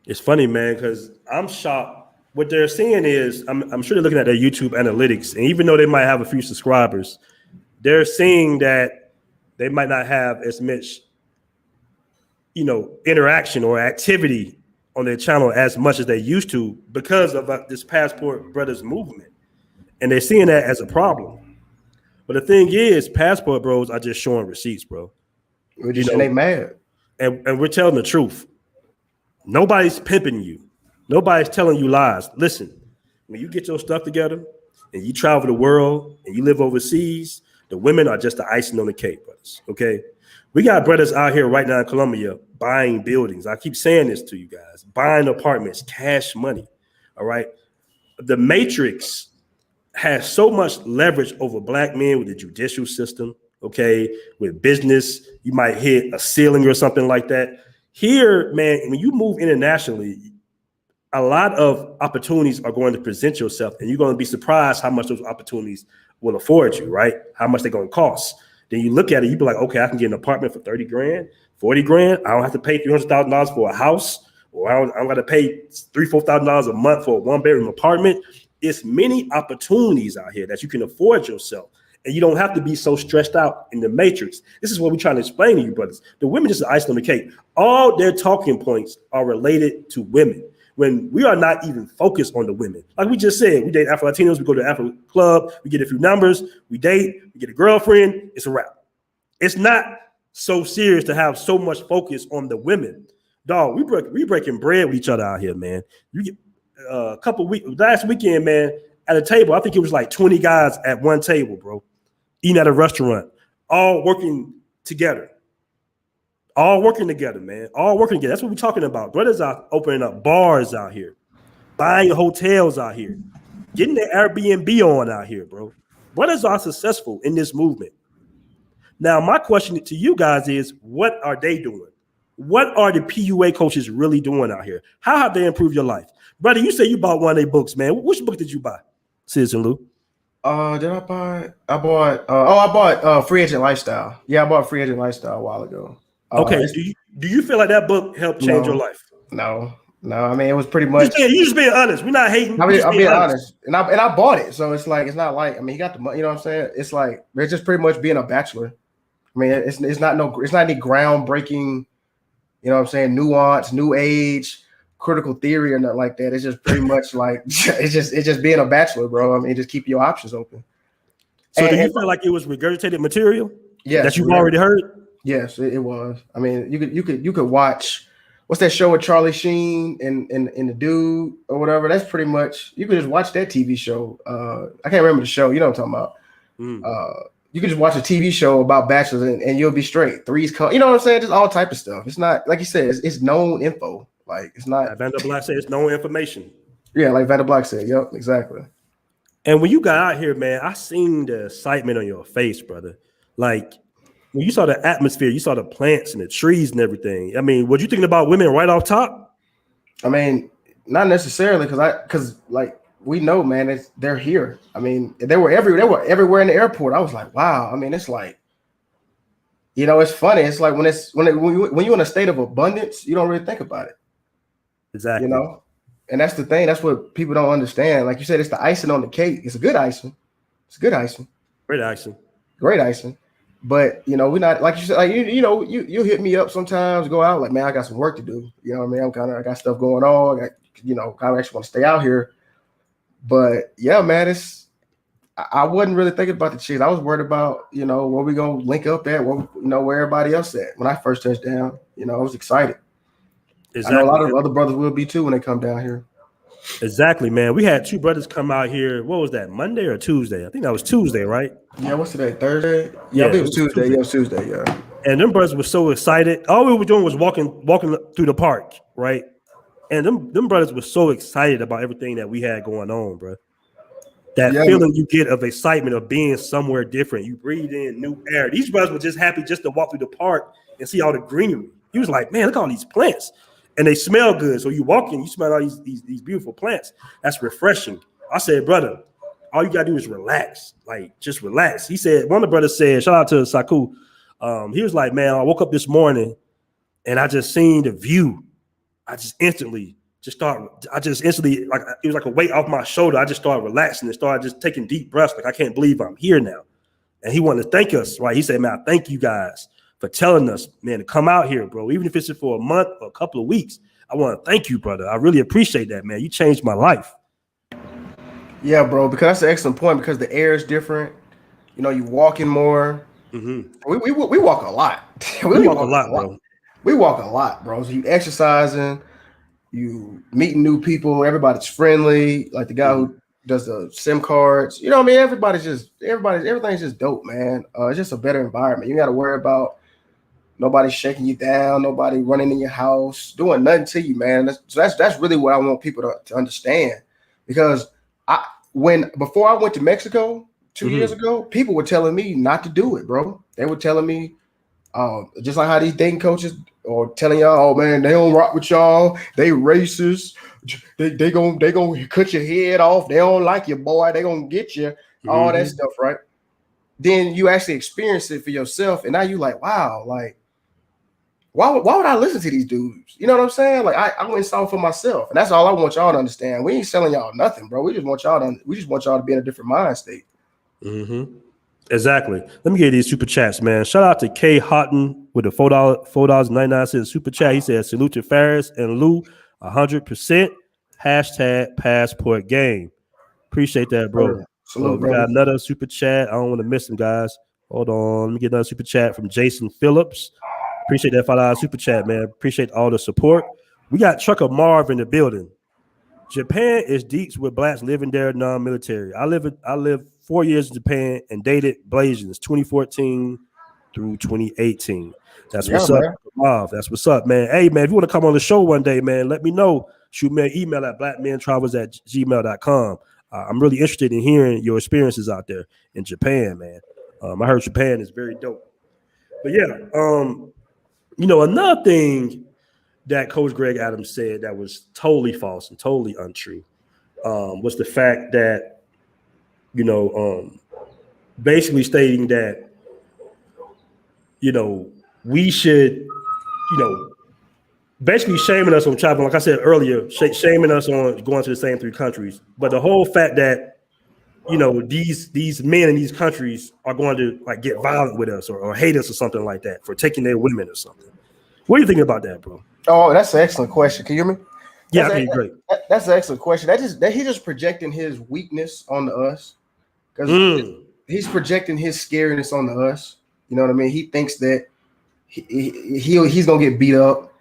It's funny, man, because I'm shocked. What they're seeing is I'm sure they're looking at their YouTube analytics, and even though they might have a few subscribers, they're seeing that they might not have as much, interaction or activity on their channel as much as they used to because of this Passport Brothers movement. And they're seeing that as a problem. But the thing is, Passport Bros are just showing receipts, bro. We're just saying they mad. And we're telling the truth. Nobody's pimping you. Nobody's telling you lies. Listen, when you get your stuff together and you travel the world and you live overseas, the women are just the icing on the cake, brothers. Okay? We got brothers out here right now in Colombia buying buildings. I keep saying this to you guys, buying apartments, cash money. All right. The Matrix has so much leverage over black men with the judicial system. Okay. With business, you might hit a ceiling or something like that. Here, man, when you move internationally, a lot of opportunities are going to present yourself, and you're going to be surprised how much those opportunities will afford you, right? How much they're going to cost. Then you look at it, you be like, okay, I can get an apartment for 30 grand, 40 grand. I don't have to pay $300,000 for a house, or I don't got to pay $3,000, $4,000 a month for a one-bedroom apartment. It's many opportunities out here that you can afford yourself, and you don't have to be so stressed out in the Matrix. This is what we're trying to explain to you, brothers. The women just icing on the cake. All their talking points are related to women, when we are not even focused on the women. Like we just said, we date Afro-Latinos, we go to the Afro club, we get a few numbers, we date, we get a girlfriend, it's a wrap. It's not so serious to have so much focus on the women. Dog, we breaking bread with each other out here, man. You get a couple weeks, last weekend, man, at a table, I think it was like 20 guys at one table, bro, eating at a restaurant, all working together. All working together, man. All working together. That's what we're talking about. Brothers are opening up bars out here, buying hotels out here, getting their Airbnb on out here, bro. Brothers are successful in this movement. Now, my question to you guys is, what are they doing? What are the PUA coaches really doing out here? How have they improved your life? Brother, you say you bought one of their books, man. Which book did you buy, Citizen Lou? Did I buy? I bought Free Agent Lifestyle. Yeah, I bought Free Agent Lifestyle a while ago. Okay. Do you feel like that book helped change your life? No. I mean, it was pretty much. You just being honest. We're not hating. I'm being honest. And I bought it, so it's like, it's not like, I mean, he got the money. You know what I'm saying? It's like it's just pretty much being a bachelor. I mean, it's not any groundbreaking. You know what I'm saying? Nuance, new age, critical theory, or nothing like that. It's just pretty much like it's just being a bachelor, bro. I mean, just keep your options open. So do you feel like it was regurgitated material? Yeah, that you've already heard. Yes, it was. I mean, you could watch, what's that show with Charlie Sheen and the dude or whatever? That's pretty much, you could just watch that TV show. I can't remember the show. You know what I'm talking about? You could just watch a TV show about bachelors and you'll be straight. Threes come, you know what I'm saying? Just all type of stuff. It's not, like you said, it's known info. Like, it's not. Vander Black said it's known information. Yeah, like Vander Black said. Yep, exactly. And when you got out here, man, I seen the excitement on your face, brother. Like, when you saw the atmosphere, you saw the plants and the trees and everything. I mean, what you thinking about women right off top? I mean, not necessarily, because like we know, man, they're here. I mean, they were everywhere in the airport. I was like, wow. I mean, it's like, you know, it's funny. It's like when you're in a state of abundance, you don't really think about it. Exactly. You know, and that's the thing. That's what people don't understand. Like you said, it's the icing on the cake. It's a good icing. It's good icing. Great icing. Great icing. But you know, we're not, like you said, like you hit me up sometimes, go out, like, man, I got some work to do. You know what I mean? I got stuff going on. I actually want to stay out here. But yeah, man, I wasn't really thinking about the chicks. I was worried about, you know, where we gonna link up at, where everybody else at. When I first touched down, you know, I was excited. Exactly. I know a lot of other brothers will be too when they come down here. Exactly, man. We had two brothers come out here. What was that, Monday or Tuesday? I think that was Tuesday, right? Yeah, what's today? Thursday? Yeah, I think it was Tuesday. Yeah, it was Tuesday, yeah. And them brothers were so excited. All we were doing was walking through the park, right? And them brothers were so excited about everything that we had going on, bro. That feeling you get of excitement of being somewhere different. You breathe in new air. These brothers were just happy just to walk through the park and see all the greenery. He was like, man, look at all these plants. And they smell good. So you walk in, you smell all these beautiful plants. That's refreshing. I said, brother, all you gotta do is relax. Like, just relax. He said, one of the brothers said, shout out to Saku. He was like, man, I woke up this morning and I just seen the view. I just instantly, like, it was like a weight off my shoulder. I just started relaxing and started just taking deep breaths. Like, I can't believe I'm here now. And he wanted to thank us, right? He said, man, I thank you guys for telling us, man, to come out here, bro. Even if it's for a month or a couple of weeks, I want to thank you, brother. I really appreciate that, man. You changed my life. Yeah, bro, because that's an excellent point because the air is different. You know, you walking more. Mm-hmm. We walk a lot. We we walk a walk lot, a lot. bro. We walk a lot, bro. So you exercising, you meeting new people, everybody's friendly. Like the guy Mm-hmm. who does the SIM cards. You know what I mean? Everything's just dope, man. It's just a better environment. You got to worry about nobody shaking you down, nobody running in your house, doing nothing to you, man. That's really what I want people to understand. Because I before I went to Mexico 2 years ago, people were telling me not to do it, bro. They were telling me, just like how these dating coaches or telling y'all, oh man, they don't rock with y'all, they racist, they gonna cut your head off, they don't like you, boy, they gonna get you, all that Mm-hmm. stuff, right? Then you actually experience it for yourself, and now you like, wow, like why would I listen to these dudes? You know what I'm saying? Like I went and saw it for myself, and that's all I want y'all to understand. We ain't selling y'all nothing, bro. We just want y'all to be in a different mind state. Mm-hmm. Exactly. Let me get these super chats, man. Shout out to K Houghton with the $4.99 super chat. He said, salute to Ferris and Lou, 100%. Hashtag passport game. Appreciate that, Oh, bro. yeah. Salute, We brother. got another super chat. I don't want to miss them, guys. Hold on. Let me get another super chat from Jason Phillips. Appreciate that $5 super chat, man. Appreciate all the support. We got Trucker Marv in the building. Japan is deep with blacks living there non-military. I lived 4 years in Japan and dated Blasians 2014 through 2018. That's Yeah, what's up, man. Marv. That's what's up, man. Hey, man, if you want to come on the show one day, man, let me know. Shoot me an email at blackmentravels@gmail.com. I'm really interested in hearing your experiences out there in Japan, man. I heard Japan is very dope. But yeah, another thing that Coach Greg Adams said that was totally false and totally untrue was the fact that, basically stating that, we should, basically shaming us on traveling, like I said earlier, shaming us on going to the same 3 countries. But the whole fact that, these men in these countries are going to like get violent with us or hate us or something like that for taking their women or something. What do you think about that, bro? Oh, that's an excellent question. Can you hear me? Yeah, I can hear great. That's an excellent question. He's just projecting his weakness onto us because he's projecting his scariness onto us. You know what I mean? He thinks that he's gonna get beat up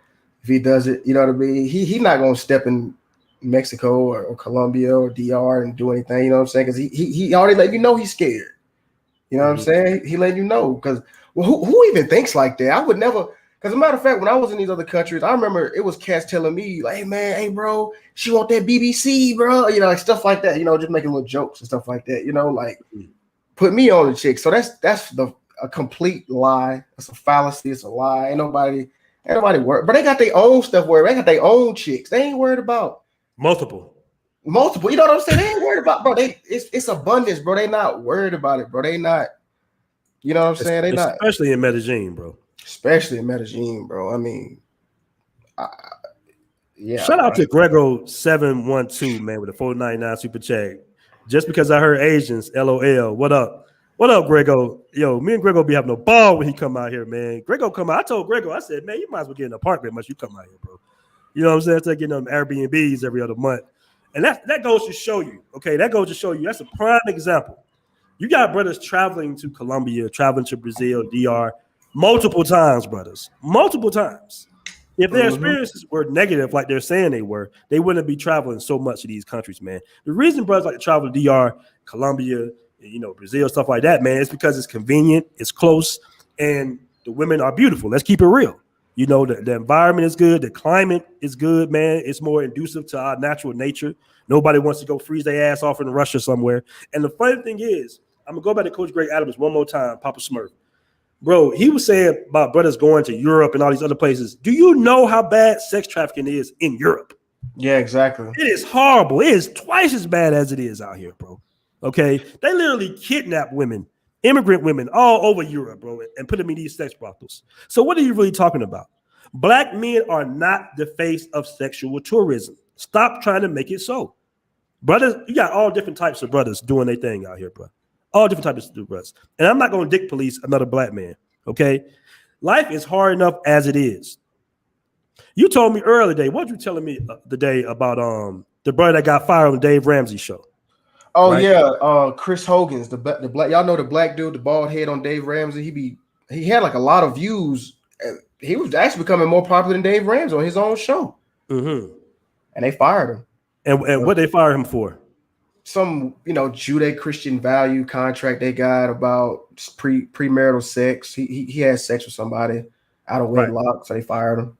if he does it. You know what I mean? He's not gonna step in Mexico or Colombia or DR and do anything. You know what I'm saying? Because he already let you know he's scared. You know what I'm saying? He let you know because who even thinks like that? I would never. Because, as a matter of fact, when I was in these other countries, I remember it was cats telling me, like, hey, man, hey, bro, she want that BBC, bro. You know, like stuff like that, just making little jokes and stuff like that, like put me on the chick. So that's a complete lie. That's a fallacy. It's a lie. Ain't nobody worried. But they got their own stuff worried. They got their own chicks. They ain't worried about multiple. You know what I'm saying? They ain't worried about, bro. It's abundance, bro. They not worried about it, bro. They not, you know what I'm saying? They not. Especially in Medellin, bro. Especially in Medellin, bro. I mean, yeah. Shout out to Grego712, man, with a $4.99 super chat. Just because I heard Asians, LOL. What up? What up, Grego? Yo, me and Grego be having no ball when he come out here, man. Grego come out. I told Grego, I said, man, you might as well get an apartment once you come out here, bro. You know what I'm saying? Instead of getting them Airbnbs every other month. And that goes to show you, okay? That goes to show you. That's a prime example. You got brothers traveling to Colombia, traveling to Brazil, DR, multiple times, brothers. Multiple times. If their experiences were negative, like they're saying they were, they wouldn't be traveling so much to these countries, man. The reason brothers like to travel to DR, Colombia, Brazil, stuff like that, man, it's because it's convenient, it's close, and the women are beautiful. Let's keep it real. The environment is good, the climate is good, man. It's more conducive to our natural nature. Nobody wants to go freeze their ass off in Russia somewhere. And the funny thing is, I'm gonna go back to Coach Greg Adams one more time, Papa Smurf. Bro, he was saying about brothers going to Europe and all these other places. Do you know how bad sex trafficking is in Europe? Yeah, exactly. It is horrible. It is twice as bad as it is out here, bro. Okay? They literally kidnap women, immigrant women all over Europe, bro, and put them in these sex brothels. So what are you really talking about? Black men are not the face of sexual tourism. Stop trying to make it so. Brothers, you got all different types of brothers doing their thing out here, bro. All different types of brothers. And I'm not going to dick police another black man, okay? Life is hard enough as it is. You told me earlier today. What you telling me today about the brother that got fired on the Dave Ramsey show? Oh right? yeah, Chris Hogan's the black. Y'all know the black dude, the bald head on Dave Ramsey. He had like a lot of views. He was actually becoming more popular than Dave Ramsey on his own show. Mm-hmm. And they fired him. And what they fired him for? Some Judeo-Christian value contract they got about premarital sex. He had sex with somebody out of wedlock, so they fired him.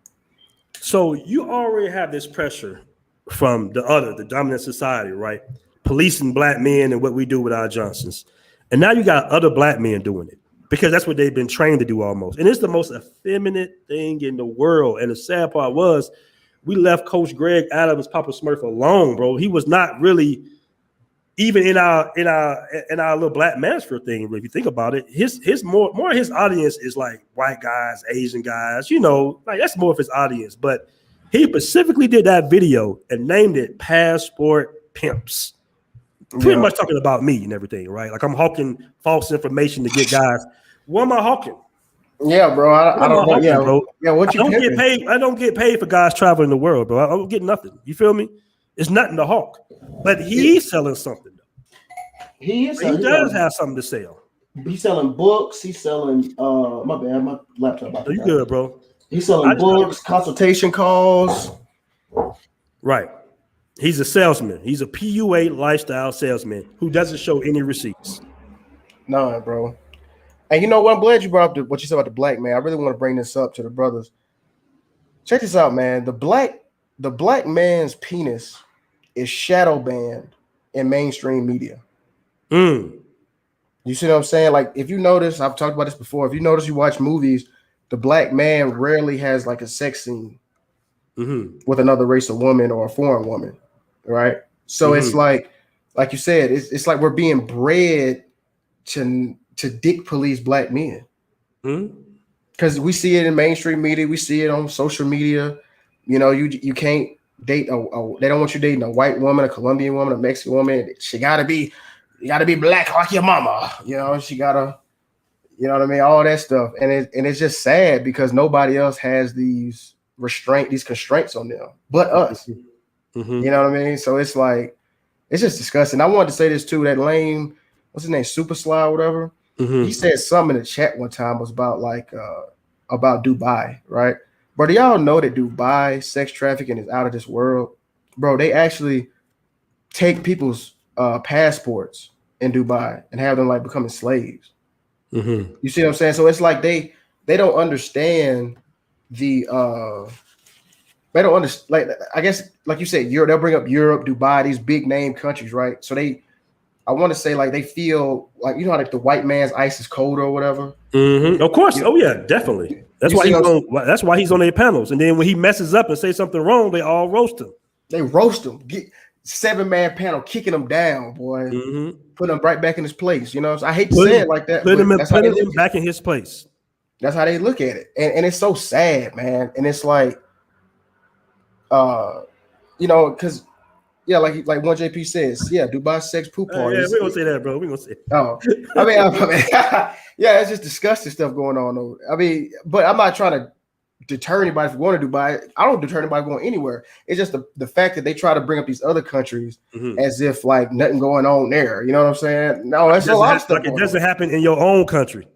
So you already have this pressure from the dominant society, right? Policing black men and what we do with our Johnsons. And now you got other black men doing it because that's what they've been trained to do almost. And it's the most effeminate thing in the world. And the sad part was we left Coach Greg Adams, Papa Smurf alone, bro. He was not really even in our little black manosphere thing. If you think about it, his more his audience is like white guys, Asian guys, like that's more of his audience. But he specifically did that video and named it Passport Pimps. Pretty much talking about me and everything, right? Like I'm hawking false information to get guys. What am I hawking? Yeah, bro. I don't know. Yeah, bro. Yeah, what you get paid? I don't get paid for guys traveling the world, bro. I don't get nothing. You feel me? It's nothing to hawk. But he's selling something. He does have something to sell. He's selling books. He's selling. My bad. My laptop. You good, bro? He's selling books, consultation calls. Right. He's a salesman. He's a PUA lifestyle salesman who doesn't show any receipts. No, bro. And you know what? I'm glad you brought up what you said about the black man. I really want to bring this up to the brothers. Check this out, man. The black man's penis is shadow banned in mainstream media. You see what I'm saying? Like, if you notice, I've talked about this before. If you notice, you watch movies, the black man rarely has like a sex scene with another race of woman or a foreign woman, right? So it's like you said, it's like we're being bred to dick police black men. Because we see it in mainstream media, we see it on social media. You can't date they don't want you dating a white woman, a Colombian woman, a Mexican woman. You gotta be black like your mama. She gotta, you know what I mean? All that stuff. And it's just sad because nobody else has these constraints on them but us. You know what I mean? So it's like, it's just disgusting. I wanted to say this too, that lame, what's his name? Super Sly or whatever. He said something in the chat one time was about about Dubai, right? Bro, do y'all know that Dubai sex trafficking is out of this world? Bro, they actually take people's passports in Dubai and have them like becoming slaves. You see what I'm saying? So it's like they don't understand they don't understand, like, I guess, like you said, they'll bring up Europe, Dubai, these big name countries, right? So I want to say like they feel like, how like the white man's ice is cold or whatever. Of course. Oh yeah, definitely. That's why he's on their panels. And then when he messes up and say something wrong, they all roast him. They roast him. Get 7-man panel kicking him down, boy. Put him right back in his place. So I hate to say it like that. Put him back in his place. That's how they look at it. And it's so sad, man. And it's like, because like one JP says, Dubai sex poop parties. Yeah, we're gonna say that, bro. We're gonna say it. Oh, I mean, yeah, it's just disgusting stuff going on though. I mean, but I'm not trying to deter anybody from going to Dubai. I don't deter anybody going anywhere. It's just the fact that they try to bring up these other countries as if like nothing going on there. You know what I'm saying? No, that's a lot of stuff. Like it doesn't happen in your own country.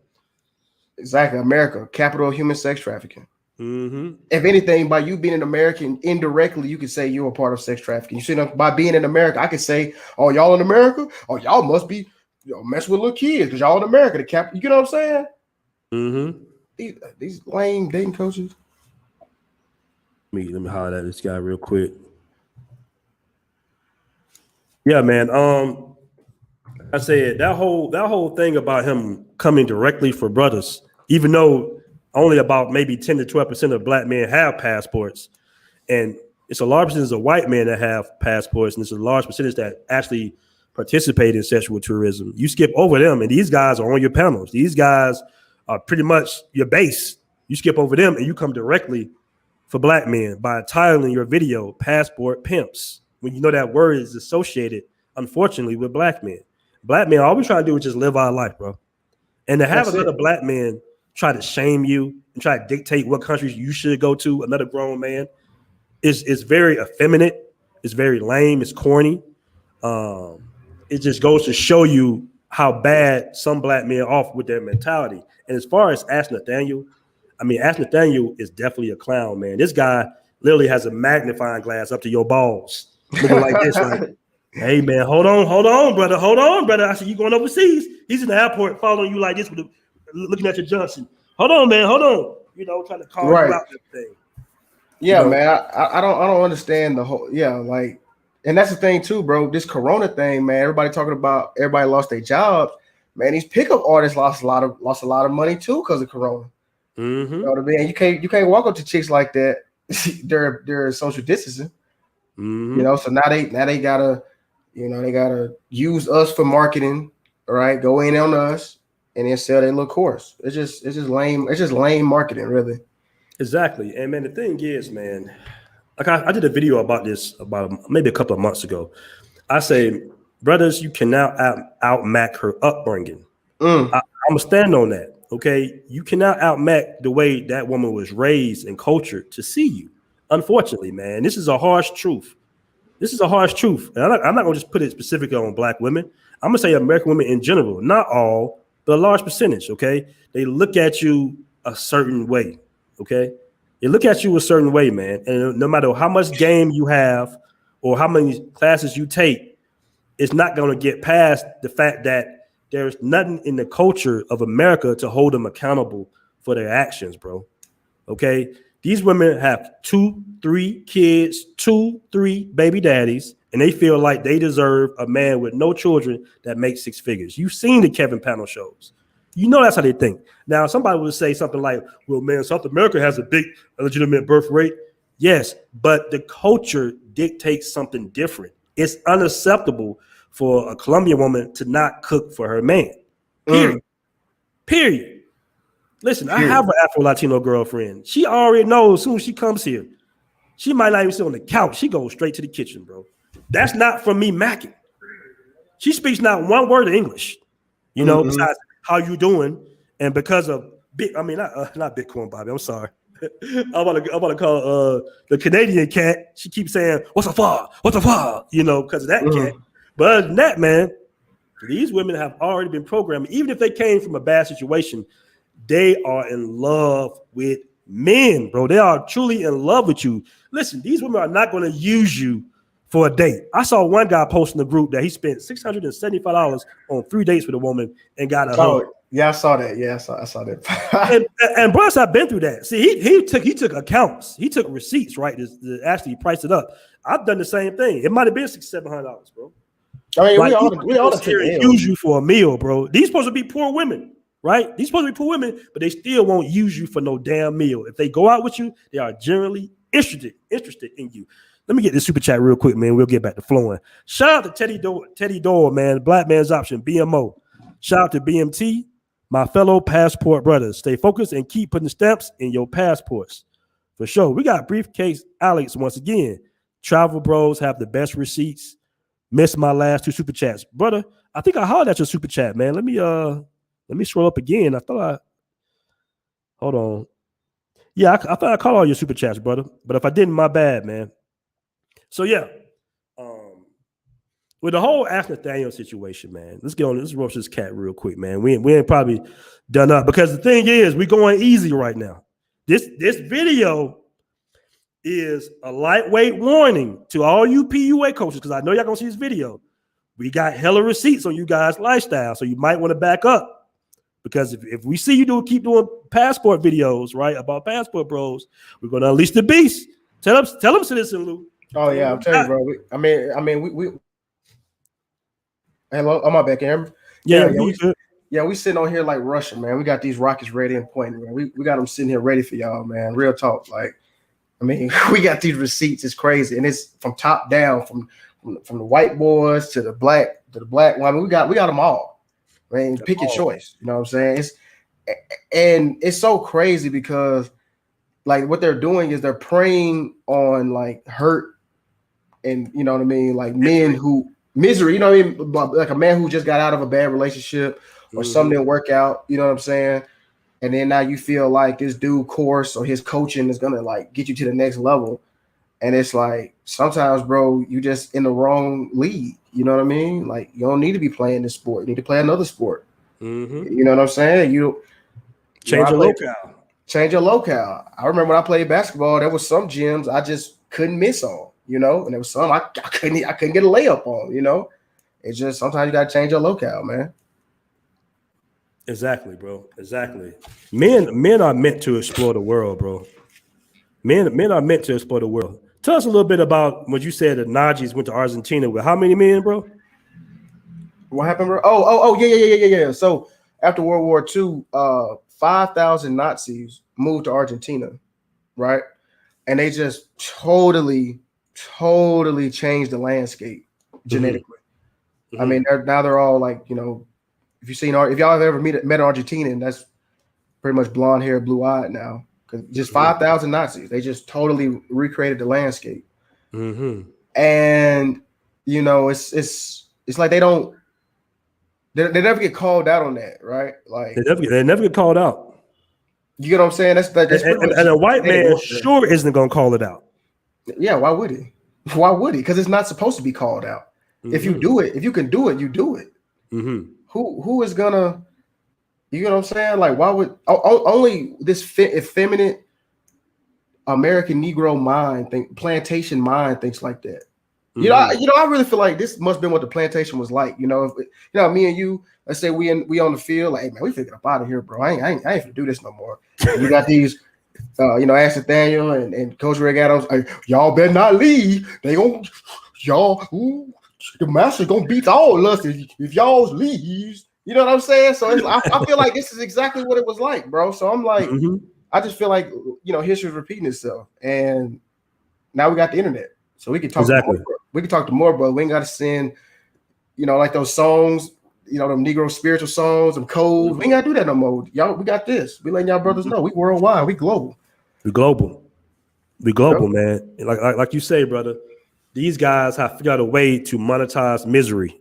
Exactly, America, capital of human sex trafficking. If anything, by you being an American, indirectly, you could say you're a part of sex trafficking. You see, by being in America, I could say, "Oh, y'all in America? Oh, y'all must be mess with little kids because y'all in America." You know what I'm saying? These lame dating coaches. Let me holler at this guy real quick. Yeah, man. I said that whole thing about him coming directly for brothers, even though only about maybe 10 to 12% of black men have passports, and it's a large percentage of white men that have passports, and it's a large percentage that actually participate in sexual tourism. You skip over them, and these guys are on your panels. These guys are pretty much your base. You skip over them, and you come directly for black men by titling your video "Passport Pimps," when you know that word is associated, unfortunately, with black men. Black men, all we try to do is just live our life, bro. And to have another black man try to shame you and try to dictate what countries you should go to, another grown man, is very effeminate. It's very lame. It's corny. It just goes to show you how bad some black men are off with their mentality. And as far as Ash Nathaniel, I mean, Ash Nathaniel is definitely a clown, man. This guy literally has a magnifying glass up to your balls, looking like this, like, hey, man, hold on, brother. Hold on, brother. I said, you going overseas? He's in the airport following you like this, looking at your Johnson. Hold on, man. Hold on. You know, trying to call you out this thing. Yeah, you know? Man. I don't understand the whole. Yeah, like, and that's the thing too, bro. This Corona thing, man. Everybody talking about everybody lost their jobs. Man, these pickup artists lost a lot of money too because of Corona. Mm-hmm. You know what I mean? You can't walk up to chicks like that. They're social distancing. Mm-hmm. You know, so now they gotta, you know, they gotta use us for marketing, right? Go in on us and then sell their little course. It's just lame. It's just lame marketing, really. Exactly. And man, the thing is, man, like I did a video about this about maybe a couple of months ago. I say, brothers, you cannot outmac her upbringing. I'm gonna stand on that. Okay, you cannot outmac the way that woman was raised and cultured to see you. Unfortunately, man, this is a harsh truth. This is a harsh truth. And I'm not gonna just put it specifically on black women. I'm gonna say American women in general, not all, but a large percentage. Okay, they look at you a certain way. Okay, they look at you a certain way, man. And no matter how much game you have or how many classes you take, it's not gonna get past the fact that there's nothing in the culture of America to hold them accountable for their actions, bro. Okay? These women have 2, 3 kids, 2, 3 baby daddies, and they feel like they deserve a man with no children that makes 6 figures. You've seen the Kevin Panel shows. You know that's how they think. Now, somebody would say something like, well, man, South America has a big legitimate birth rate. Yes, but the culture dictates something different. It's unacceptable for a Colombian woman to not cook for her man. Period. Listen, I have an Afro-Latino girlfriend. She already knows as soon as she comes here, she might not even sit on the couch. She goes straight to the kitchen, bro. That's not from me macking. She speaks not one word of English, you know, besides how you doing. And because of, not Bitcoin, Bobby, I'm sorry. I want to call the Canadian cat. She keeps saying, what's a fuck? What's a fuck? You know, because of that cat. But other than that, man, these women have already been programmed. Even if they came from a bad situation, they are in love with men, bro. They are truly in love with you. Listen, these women are not going to use you for a date. I saw one guy post in the group that he spent $675 on 3 dates with a woman and got a hug. Yeah, I saw that. Yeah, I saw that. and brothers, I've been through that. See, he took accounts. He took receipts, right? To actually price it up. I've done the same thing. It might have been $600-700, bro. I mean, like, we all use you for a meal, bro. These supposed to be poor women, right? These supposed to be poor women, but they still won't use you for no damn meal. If they go out with you, they are generally interested in you. Let me get this super chat real quick, man. We'll get back to flowing. Shout out to Teddy Doyle, man. Black Man's Option, BMO. Shout out to BMT, my fellow passport brothers. Stay focused and keep putting stamps in your passports. For sure. We got Briefcase Alex once again. Travel bros have the best receipts. Missed my last 2 super chats. Brother, I think I hollered at your super chat, man. Let me scroll up again. Hold on. Yeah, I thought I called all your super chats, brother. But if I didn't, my bad, man. So yeah. With the whole Ash Nathaniel situation, man, let's roast this cat real quick, man. We ain't probably done up because the thing is, we're going easy right now. This video is a lightweight warning to all you PUA coaches, because I know y'all gonna see this video. We got hella receipts on you guys' lifestyle, so you might want to back up, because if we see you keep doing passport videos, right, about passport bros, we're gonna unleash the beast. Tell them, Citizen Lou. Oh yeah, I'm telling you, bro. We hello, am I back here? Yeah, we sitting on here like Russia, man. We got these rockets ready and pointing, man. We got them sitting here ready for y'all, man. Real talk, like. I mean, we got these receipts. It's crazy, and it's from top down, from the white boys to the black one. I mean, we got them all. I mean, pick your choice. You know what I'm saying? It's so crazy because, like, what they're doing is they're preying on like hurt, and you know what I mean, like men who misery. You know what I mean? Like a man who just got out of a bad relationship or something didn't work out. You know what I'm saying? and then now you feel like this dude course or his coaching is gonna like get you to the next level. And it's like sometimes, bro, you just in the wrong league. You know what I mean? Like you don't need to be playing this sport. You need to play another sport. Mm-hmm. You know what I'm saying? Change your locale. Change your locale. I remember when I played basketball, there was some gyms I just couldn't miss on, you know, and there was some I couldn't get a layup on, you know. It's just sometimes you gotta change your locale, man. Exactly, bro. Exactly. Men are meant to explore the world, bro. Men are meant to explore the world. Tell us a little bit about what you said that Najis went to Argentina with how many men, bro? What happened, bro? Oh, yeah. So after World War II, 5,000 Nazis moved to Argentina, right? And they just totally changed the landscape genetically. Mm-hmm. I mean, they're all like, you know, if y'all have ever met an Argentinian, that's pretty much blonde hair, blue eyed now. Because just 5,000 Nazis, they just totally recreated the landscape. Mm-hmm. And you know, it's like they never get called out on that, right? Like they never get called out. You get what I'm saying? That's and a white man sure isn't gonna call it out. Yeah, why would he? Why would he? Because it's not supposed to be called out. Mm-hmm. If you do it, if you can do it, you do it. Mm-hmm. Who is gonna? You know what I'm saying? Like, why would only this effeminate American Negro mind plantation mind thinks like that? Mm-hmm. You know, I really feel like this must have been what the plantation was like. You know, me and you, let's say we on the field, like, hey man, we finna get up out of here, bro. I ain't finna do this no more. You got these. Ask Nathaniel and Coach Rick Adams, y'all better not leave. They gonna the master gonna beat all of us if y'all leaves. You know what I'm saying? So I feel like this is exactly what it was like, bro. So I'm like, I just feel like history's repeating itself, and now we got the internet, so we can talk. Exactly. We can talk to more, bro. We ain't got to send, like those songs. Them Negro spiritual songs, them codes. We ain't gotta do that no more. Y'all, we got this. We letting y'all brothers know. We worldwide. We global. We global, man. Like you say, brother. These guys have figured out a way to monetize misery.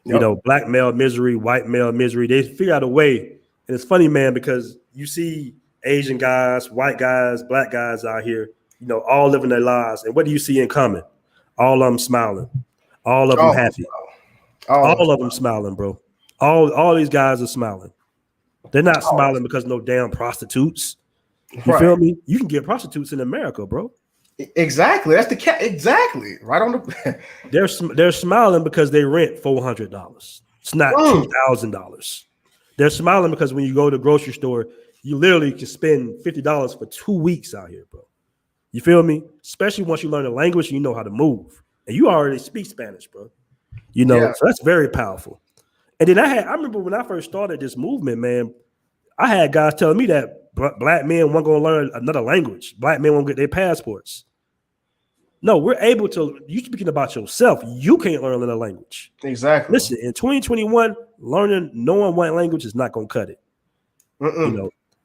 Yep. Black male misery, white male misery. They figure out a way. And it's funny, man, because you see Asian guys, white guys, black guys out here, all living their lives. And what do you see in common? All of them smiling. All of them happy. All of them smiling, bro. All these guys are smiling. They're not smiling because no damn prostitutes. You feel me? You can get prostitutes in America, bro. Exactly. That's the exactly right on the. They're smiling because they rent $400. It's not $2,000. They're smiling because when you go to the grocery store, you literally can spend $50 for 2 weeks out here, bro. You feel me? Especially once you learn the language, and you know how to move, and you already speak Spanish, bro. So that's very powerful. And then I remember when I first started this movement, man, I had guys telling me that black men weren't going to learn another language. Black men won't get their passports. No, we're able to. You speaking about yourself. You can't learn another language. Exactly. Listen, in 2021, knowing one language is not going to cut it.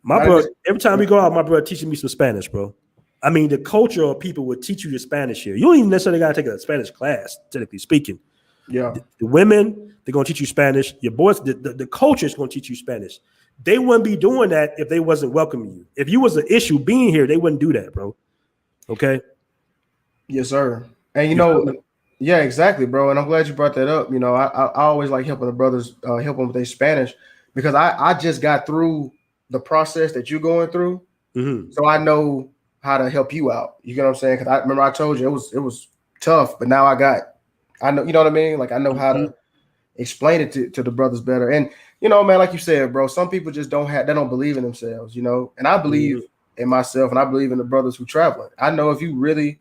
My brother, every time we go out, my brother teaching me some Spanish, bro. I mean, the culture of people will teach you the Spanish here. You don't even necessarily got to take a Spanish class, technically speaking. Yeah. The women, they're going to teach you Spanish. Your boys, the culture is going to teach you Spanish. They wouldn't be doing that if they wasn't welcoming you. If you was an issue being here, they wouldn't do that, bro. Okay? Yes, sir. And yeah, exactly, bro. And I'm glad you brought that up. I always like helping the brothers, help them with their Spanish, because I just got through the process that you're going through. Mm-hmm. So I know how to help you out. You get what I'm saying? Because I remember I told you it was tough, but now I know, you know what I mean? Like I know how to explain it to the brothers better. And man, like you said, bro, some people just they don't believe in themselves, and I believe in myself, and I believe in the brothers who traveling. I know if you really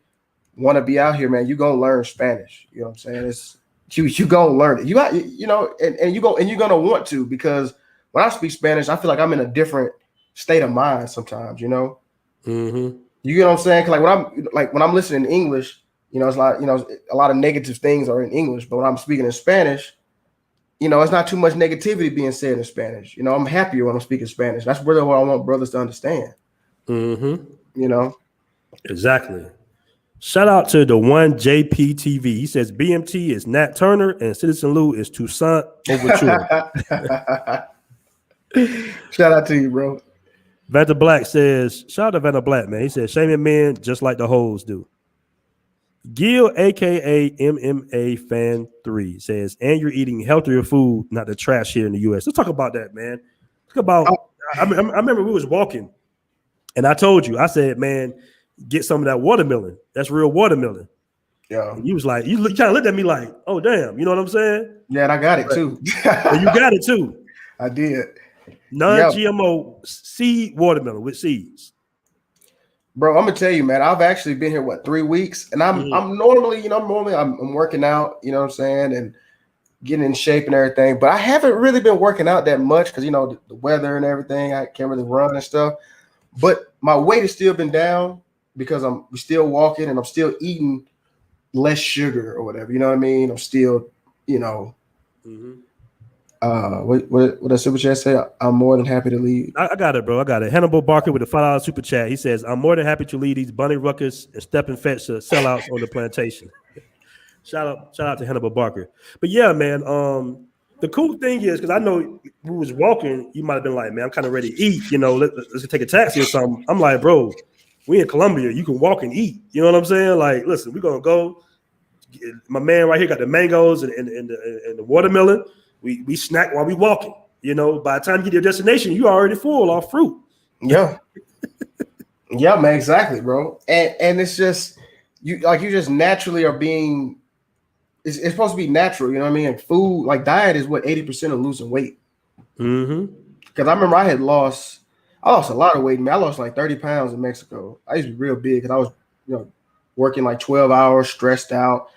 want to be out here, man, you're gonna learn Spanish. You know what I'm saying? It's you gonna learn it. And you're gonna want to, because when I speak Spanish, I feel like I'm in a different state of mind sometimes, Mm-hmm. You get what I'm saying? Cause when I'm listening to English, it's like, a lot of negative things are in English, but when I'm speaking in Spanish, it's not too much negativity being said in Spanish. I'm happier when I'm speaking Spanish. That's really what I want brothers to understand. Mm-hmm. Exactly. Shout out to the one JPTV. He says BMT is Nat Turner and Citizen Lou is Toussaint Overture. Shout out to you, bro. Vanta Black says, shout out to Vanta Black, man. He says, shaming men just like the hoes do. Gil, aka MMA Fan 3, says, and you're eating healthier food, not the trash here in the US. Let's talk about that, man. Talk about I remember we was walking, and I told you, I said, man, get some of that watermelon. That's real watermelon. Yeah. And you was like, you kind of looked at me like, oh damn, you know what I'm saying? Yeah, and I got it too. And you got it too. I did. Non-GMO seed watermelon with seeds. Bro, I'm gonna tell you, man. I've actually been here 3 weeks, and I'm normally, I'm working out, you know what I'm saying, and getting in shape and everything. But I haven't really been working out that much because the weather and everything. I can't really run and stuff. But my weight has still been down because I'm still walking and I'm still eating less sugar or whatever. You know what I mean? I'm still, what does Super Chat say? I'm more than happy to lead. I got it, bro. I got it. Hannibal Barker with a $5 Super Chat. He says, I'm more than happy to lead these bunny ruckers and step and fetch sellouts on the plantation. Shout out to Hannibal Barker. But yeah, man, the cool thing is, because I know we was walking, you might have been like, man, I'm kind of ready to eat. Let's take a taxi or something. I'm like, bro, we in Colombia. You can walk and eat. You know what I'm saying? Like, listen, we're going to go. My man right here got the mangoes and the watermelon. We snack while we walking. By the time you get to your destination, you already full off fruit. Yeah. Yeah, man, exactly, bro. And it's just you just naturally are being it's supposed to be natural, you know what I mean? Like food, like diet is what 80% of losing weight. Mm-hmm. Because I remember I lost a lot of weight. Man, I lost like 30 pounds in Mexico. I used to be real big because I was, working like 12 hours, stressed out,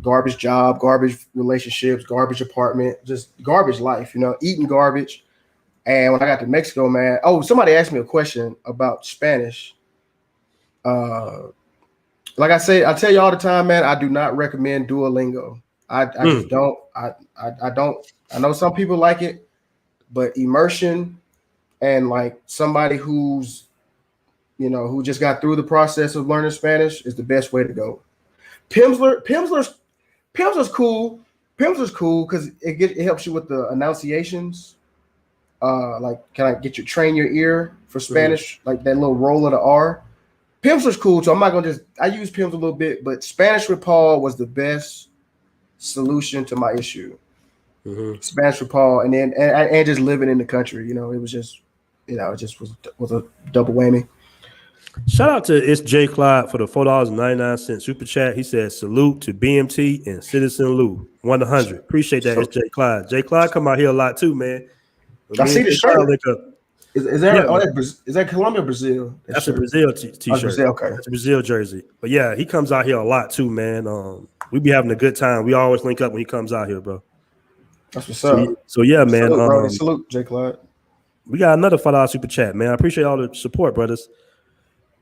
garbage job, garbage relationships, garbage apartment, just garbage life, eating garbage. And when I got to Mexico, man, somebody asked me a question about Spanish. Like I say, I tell you all the time, man, I do not recommend Duolingo. I just don't. I don't. I know some people like it, but immersion and like somebody who's, who just got through the process of learning Spanish is the best way to go. Pimsleur's cool. Pimsleur's cool because it helps you with the enunciations. Like, can I get you train your ear for Spanish? Like that little roll of the R. Pimsleur's cool, so I'm not gonna I use Pims a little bit, but Spanish with Paul was the best solution to my issue. Mm-hmm. Spanish with Paul, and then and just living in the country, it was just, it just was a double whammy. Shout out to It's J. Clyde for the $4.99 super chat. He says, salute to BMT and Citizen Lou. 100. Appreciate that, It's J. Clyde. J. Clyde come out here a lot too, man. I see the shirt. Is that Colombia or Brazil? That's a Brazil t-shirt. Brazil, okay. That's a Brazil jersey. But yeah, he comes out here a lot too, man. We be having a good time. We always link up when he comes out here, bro. That's what's up. So yeah, man. Salute, J. Clyde. We got another $5 super chat, man. I appreciate all the support, brothers.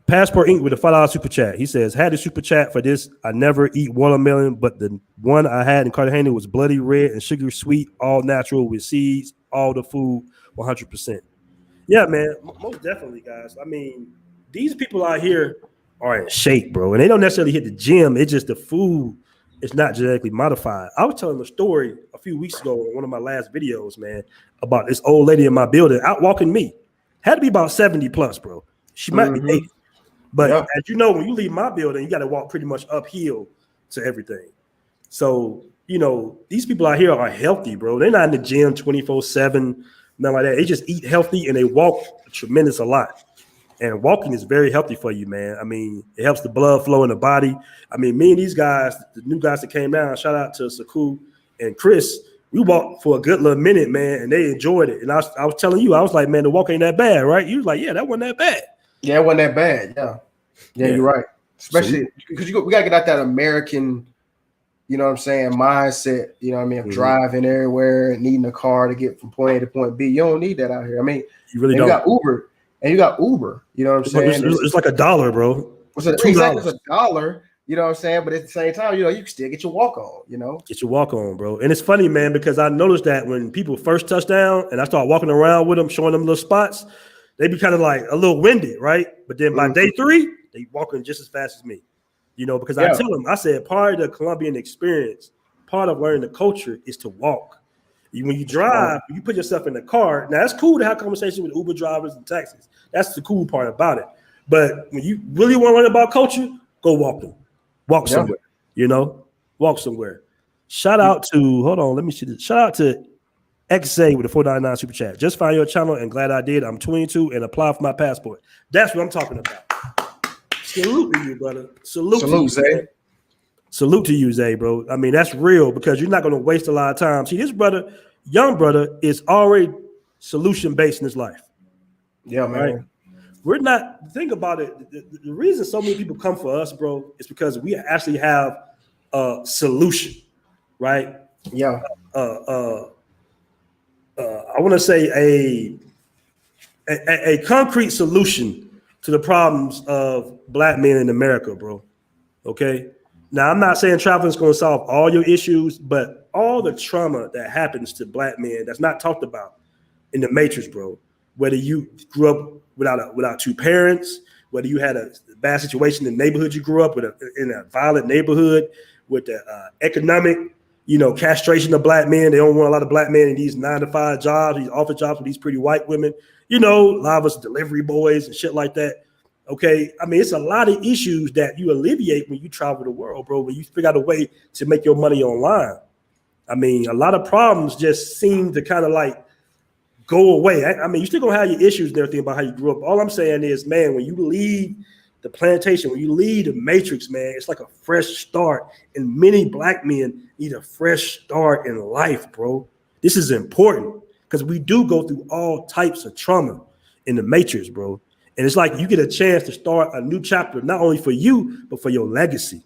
Passport Inc. with a $5 super chat. He says, had a super chat for this. I never eat watermelon, but the one I had in Cartagena was bloody red and sugar sweet, all natural with seeds, all the food, 100%. Yeah, man, most definitely, guys. I mean, these people out here are in shape, bro, and they don't necessarily hit the gym. It's just the food is not genetically modified. I was telling a story a few weeks ago in one of my last videos, man, about this old lady in my building out walking me. Had to be about 70 plus, bro. She might be 80. But as you know, when you leave my building, you got to walk pretty much uphill to everything. So, these people out here are healthy, bro. They're not in the gym 24/7. Nothing like that. They just eat healthy and they walk a tremendous a lot. And walking is very healthy for you, man. I mean, it helps the blood flow in the body. I mean, me and these guys, the new guys that came down, shout out to Saku and Chris, we walked for a good little minute, man, and they enjoyed it. And I was telling you, I was like, man, the walk ain't that bad, right? You was like, yeah, that wasn't that bad. Yeah, it wasn't that bad. Yeah, you're right. Especially because we got to get out that American, mindset, of driving everywhere and needing a car to get from point A to point B. You don't need that out here. I mean, you really don't. You got Uber, you know what I'm saying? It's like $1, bro. It's exactly $1, you know what I'm saying? But at the same time, you can still get your walk on, Get your walk on, bro. And it's funny, man, because I noticed that when people first touch down and I start walking around with them, showing them little spots, they be kind of like a little winded, right? But then by day 3, they walking just as fast as me, because I tell them, I said, part of the Colombian experience, part of learning the culture is to walk. When you drive, you put yourself in the car. Now, it's cool to have conversations with Uber drivers and taxis. That's the cool part about it. But when you really want to learn about culture, go walking. Walk somewhere, walk somewhere. Shout out to, hold on, let me see this. Shout out to XA with a $4.99 super chat. Just found your channel and glad I did. I'm 22 and apply for my passport. That's what I'm talking about. Salute to you, brother. Salute to you, Zay. Salute to you, Zay, bro. I mean, that's real because you're not going to waste a lot of time. See, this brother, young brother, is already solution-based in his life. Yeah, man. Right? We're not, think about it. The reason so many people come for us, bro, is because we actually have a solution, right? Yeah. I want to say a concrete solution to the problems of black men in America, bro. Okay. Now, I'm not saying traveling is going to solve all your issues, but all the trauma that happens to black men that's not talked about in the Matrix, bro. Whether you grew up without two parents, whether you had a bad situation in the neighborhood you grew up with, in a violent neighborhood, with the economic, castration of black men. They don't want a lot of black men in these 9-to-5 jobs, these office jobs with these pretty white women. A lot of us delivery boys and shit like that. Okay, I mean, it's a lot of issues that you alleviate when you travel the world, bro. When you figure out a way to make your money online. I mean, a lot of problems just seem to kind of like go away. I mean, you still gonna have your issues and everything about how you grew up. All I'm saying is, man, when you leave the plantation, when you leave the Matrix, man, it's like a fresh start. And many black men need a fresh start in life, bro. This is important because we do go through all types of trauma in the Matrix, bro. And it's like you get a chance to start a new chapter, not only for you, but for your legacy.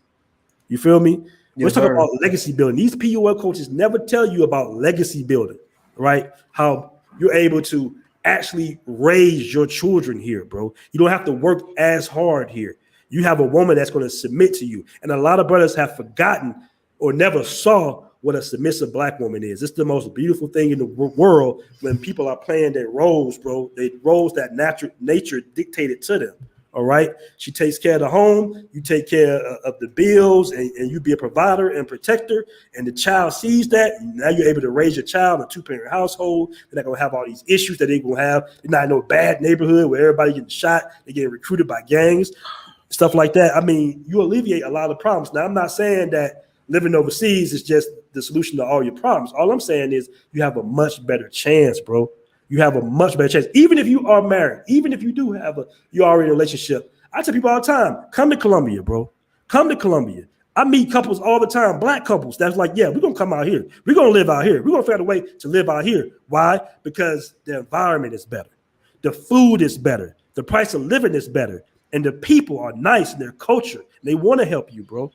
You feel me? Let's talk about legacy building. These PUA coaches never tell you about legacy building, right? How you're able to actually raise your children here, bro. You don't have to work as hard here. You have a woman that's going to submit to you. And a lot of brothers have forgotten or never saw what a submissive black woman is. It's the most beautiful thing in the world when people are playing their roles, bro. They roles that nature dictated to them. All right. She takes care of the home. You take care of the bills and you be a provider and protector. And the child sees that. Now you're able to raise your child in a 2-parent household. They're not going to have all these issues that they're going to have. They're not in no bad neighborhood where everybody getting shot. They're getting recruited by gangs, stuff like that. I mean, you alleviate a lot of problems. Now, I'm not saying that living overseas is just the solution to all your problems. All I'm saying is you have a much better chance, bro. You have a much better chance. Even if you are married, even if you do have you're already in a relationship. I tell people all the time, come to Colombia, bro. Come to Colombia. I meet couples all the time, black couples that's like, yeah, we're going to come out here. We're going to live out here. We're going to find a way to live out here. Why? Because the environment is better. The food is better. The price of living is better. And the people are nice in their culture. They want to help you, bro.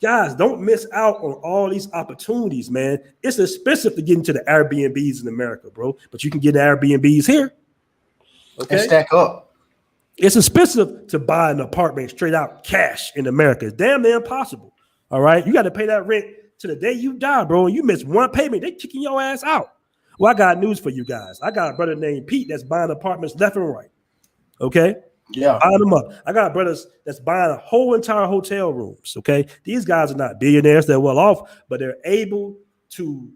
Guys, don't miss out on all these opportunities, man. It's expensive to get into the Airbnbs in America, bro. But you can get the Airbnbs here. Okay. And stack up. It's expensive to buy an apartment straight out cash in America. It's damn near impossible. All right. You got to pay that rent to the day you die, bro. And you miss one payment, they kicking your ass out. Well, I got news for you guys. I got a brother named Pete that's buying apartments left and right. Okay. Yeah. Buying them up. I got brothers that's buying a whole entire hotel rooms. Okay. These guys are not billionaires. They're well off, but they're able to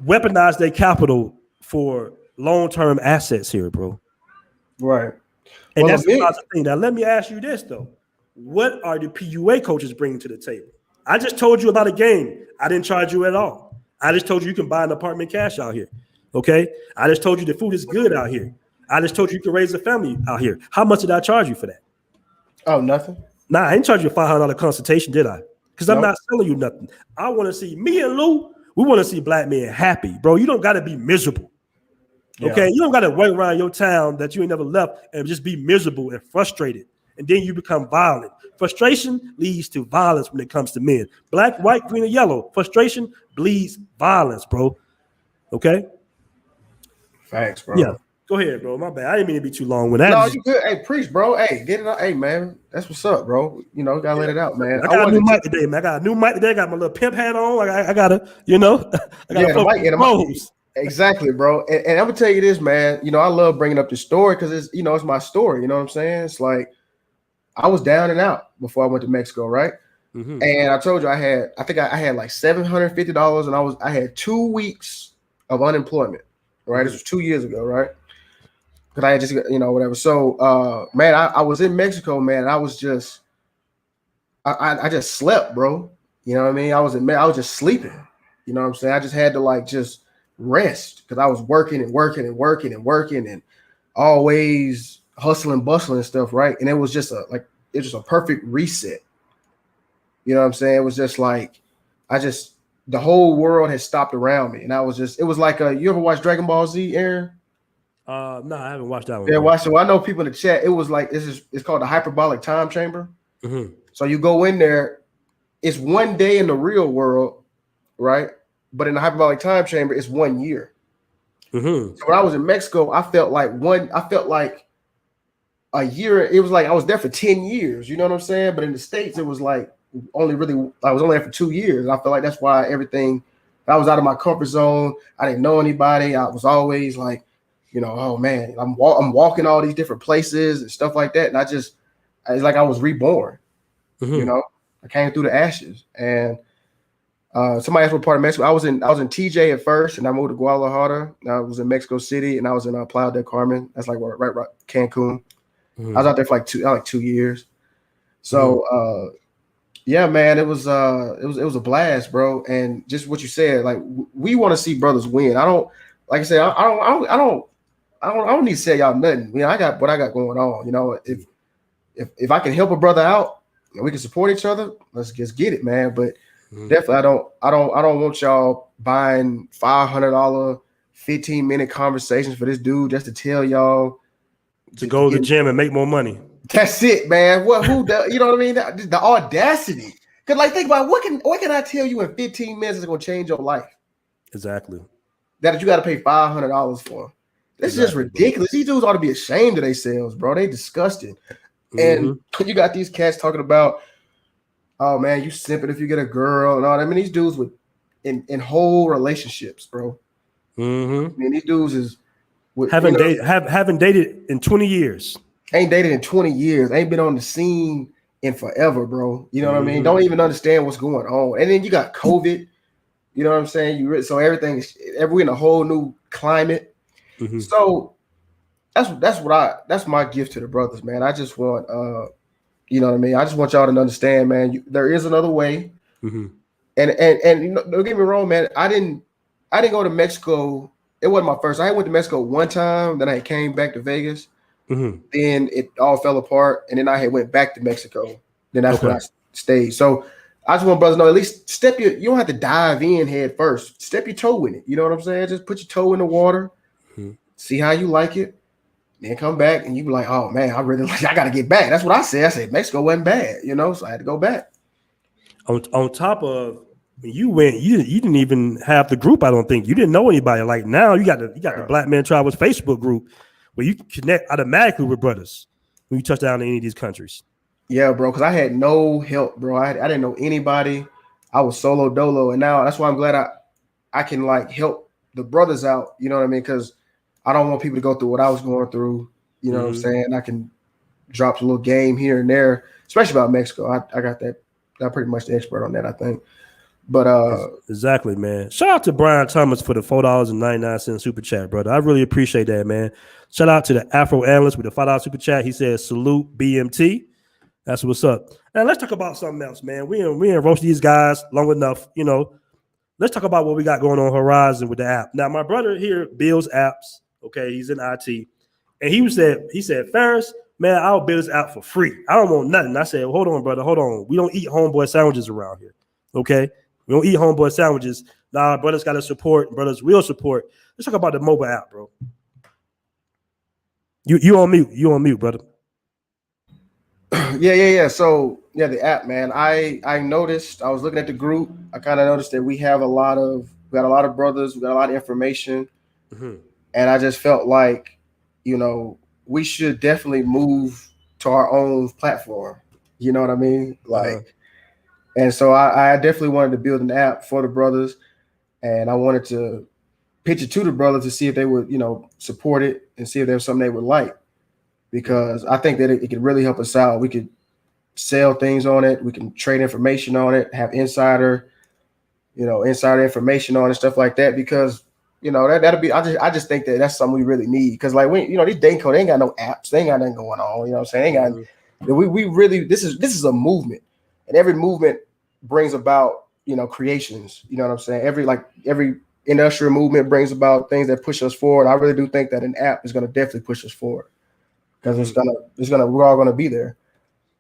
weaponize their capital for long-term assets here, bro. Right. And that's the thing. Now, let me ask you this, though. What are the PUA coaches bringing to the table? I just told you about a game. I didn't charge you at all. I just told you can buy an apartment cash out here. Okay. I just told you the food is good out here. I just told you can raise a family out here. How much did I charge you for that? Oh, nothing. Nah, I didn't charge you a $500 consultation, did I? Because I'm not selling you nothing. I want to see me and Lou. We want to see black men happy, bro. You don't got to be miserable. Okay, you don't got to wait around your town that you ain't never left and just be miserable and frustrated, and then you become violent. Frustration leads to violence when it comes to men. Black, white, green, or yellow. Frustration bleeds violence, bro. Okay. Facts, bro. Yeah. Go ahead, bro. My bad. I didn't mean to be too long with that. No, you good. Hey, preach, bro. Hey, get it out. Hey, man. That's what's up, bro. Gotta let it out, man. I got a new mic today, man. I got a new mic today. I got my little pimp hat on. I gotta, I gotta the mic. Exactly, bro. And I'm gonna tell you this, man. I love bringing up the story because it's, it's my story. You know what I'm saying? It's like I was down and out before I went to Mexico, right? And I told you I had like $750, and I had 2 weeks of unemployment. Right, this was 2 years ago, right? Because I had just whatever. So man, I was in Mexico, man. And I was just I just slept, bro. You know what I mean? I was just sleeping. You know what I'm saying? I just had to like just rest because I was working and working and working and working and always hustling, bustling and stuff, right? And it was just a perfect reset. You know what I'm saying? It was just like the whole world had stopped around me, and it was like you ever watch Dragon Ball Z, Aaron? No, I haven't watched that one. Yeah, watch it. Well, I know people in the chat. It was like it's called the hyperbolic time chamber. So you go in there. It's 1 day in the real world, right? But in the hyperbolic time chamber, it's 1 year. So when I was in Mexico, I felt like a year. It was like I was there for 10 years. You know what I'm saying? But in the States, it was like I was only there for 2 years. I feel like that's why I was out of my comfort zone. I didn't know anybody. I was always like, oh man, I'm walking all these different places and stuff like that. And it's like I was reborn. I came through the ashes. And somebody asked what part of Mexico. I was in TJ at first, and I moved to Guadalajara. I was in Mexico City, and I was in Playa del Carmen. That's like right Cancun. I was out there for like 2 years. So yeah, man, it was a blast, bro. And just what you said, like we want to see brothers win. I don't, like I said, I don't need to say y'all nothing. I got what I got going on. If I can help a brother out and we can support each other, let's just get it, man. But definitely, I don't want y'all buying $500 15-minute conversations for this dude just to tell y'all to go to the gym and make more money. That's it, man. Who does? You know what I mean? The audacity. Because, like, think about what can I tell you in 15 minutes is going to change your life? Exactly. That you got to pay $500 for. This is just ridiculous. These dudes ought to be ashamed of themselves, bro. They disgusting. And you got these cats talking about, oh man, you simping if you get a girl and all that. I mean, these dudes in whole relationships, bro. I mean, these dudes haven't dated in 20 years. Ain't dated in 20 years. Ain't been on the scene in forever, bro. You know what I mean? Don't even understand what's going on. And then you got COVID. You know what I'm saying? So we're in a whole new climate. So that's my gift to the brothers, man. I just want you know what I mean? I just want y'all to understand, man. There is another way. And don't get me wrong, man. I didn't go to Mexico. It wasn't my first. I went to Mexico one time. Then I came back to Vegas. Then it all fell apart, and then I had went back to Mexico. Then that's when I stayed. So I just want brothers to know, at least you don't have to dive in head first. Step your toe in it. You know what I'm saying? Just put your toe in the water, see how you like it, then come back, and you be like, oh man, I got to get back. That's what I said. I said Mexico wasn't bad, so I had to go back. On top of when you went, you didn't even have the group. I don't think you didn't know anybody. Like now, you got the Black Men Travels Facebook group where you can connect automatically with brothers when you touch down in any of these countries. Yeah, bro, because I had no help, bro. I didn't know anybody. I was solo dolo, and now that's why I'm glad I can like help the brothers out. You know what I mean? Because I don't want people to go through what I was going through. You know what I'm saying? I can drop a little game here and there, especially about Mexico. I got that. I'm pretty much the expert on that, I think. But exactly, man. Shout out to Brian Thomas for the $4.99 super chat, brother. I really appreciate that, man. Shout out to the Afro Analyst with the $5 super chat. He says, salute BMT. That's what's up. And let's talk about something else, man. We ain't roast these guys long enough, Let's talk about what we got going on Horizon with the app. Now, my brother here builds apps. Okay, he's in IT. And he said, Ferris, man, I'll build this app for free. I don't want nothing. I said, hold on, brother, hold on. We don't eat homeboy sandwiches around here. Okay? We don't eat homeboy sandwiches. Nah, brothers got to support. Brothers will support. Let's talk about the mobile app, bro. You on mute. You on mute, brother. Yeah. So the app, man. I noticed. I was looking at the group. I kind of noticed that we got a lot of brothers. We got a lot of information, and I just felt like, we should definitely move to our own platform. You know what I mean? And so I definitely wanted to build an app for the brothers, and I wanted to pitch it to the brothers to see if they would, support it and see if there's something they would like, because I think that it could really help us out. We could sell things on it. We can trade information on it, have insider information on it, stuff like that. Because that'll be. I just think that that's something we really need. Because like these dating codes, they ain't got no apps, they ain't got nothing going on. You know what I'm saying? They ain't got. We really this is a movement, and every movement brings about creations. You know what I'm saying? Every industrial movement brings about things that push us forward. I really do think that an app is going to definitely push us forward because we're all going to be there,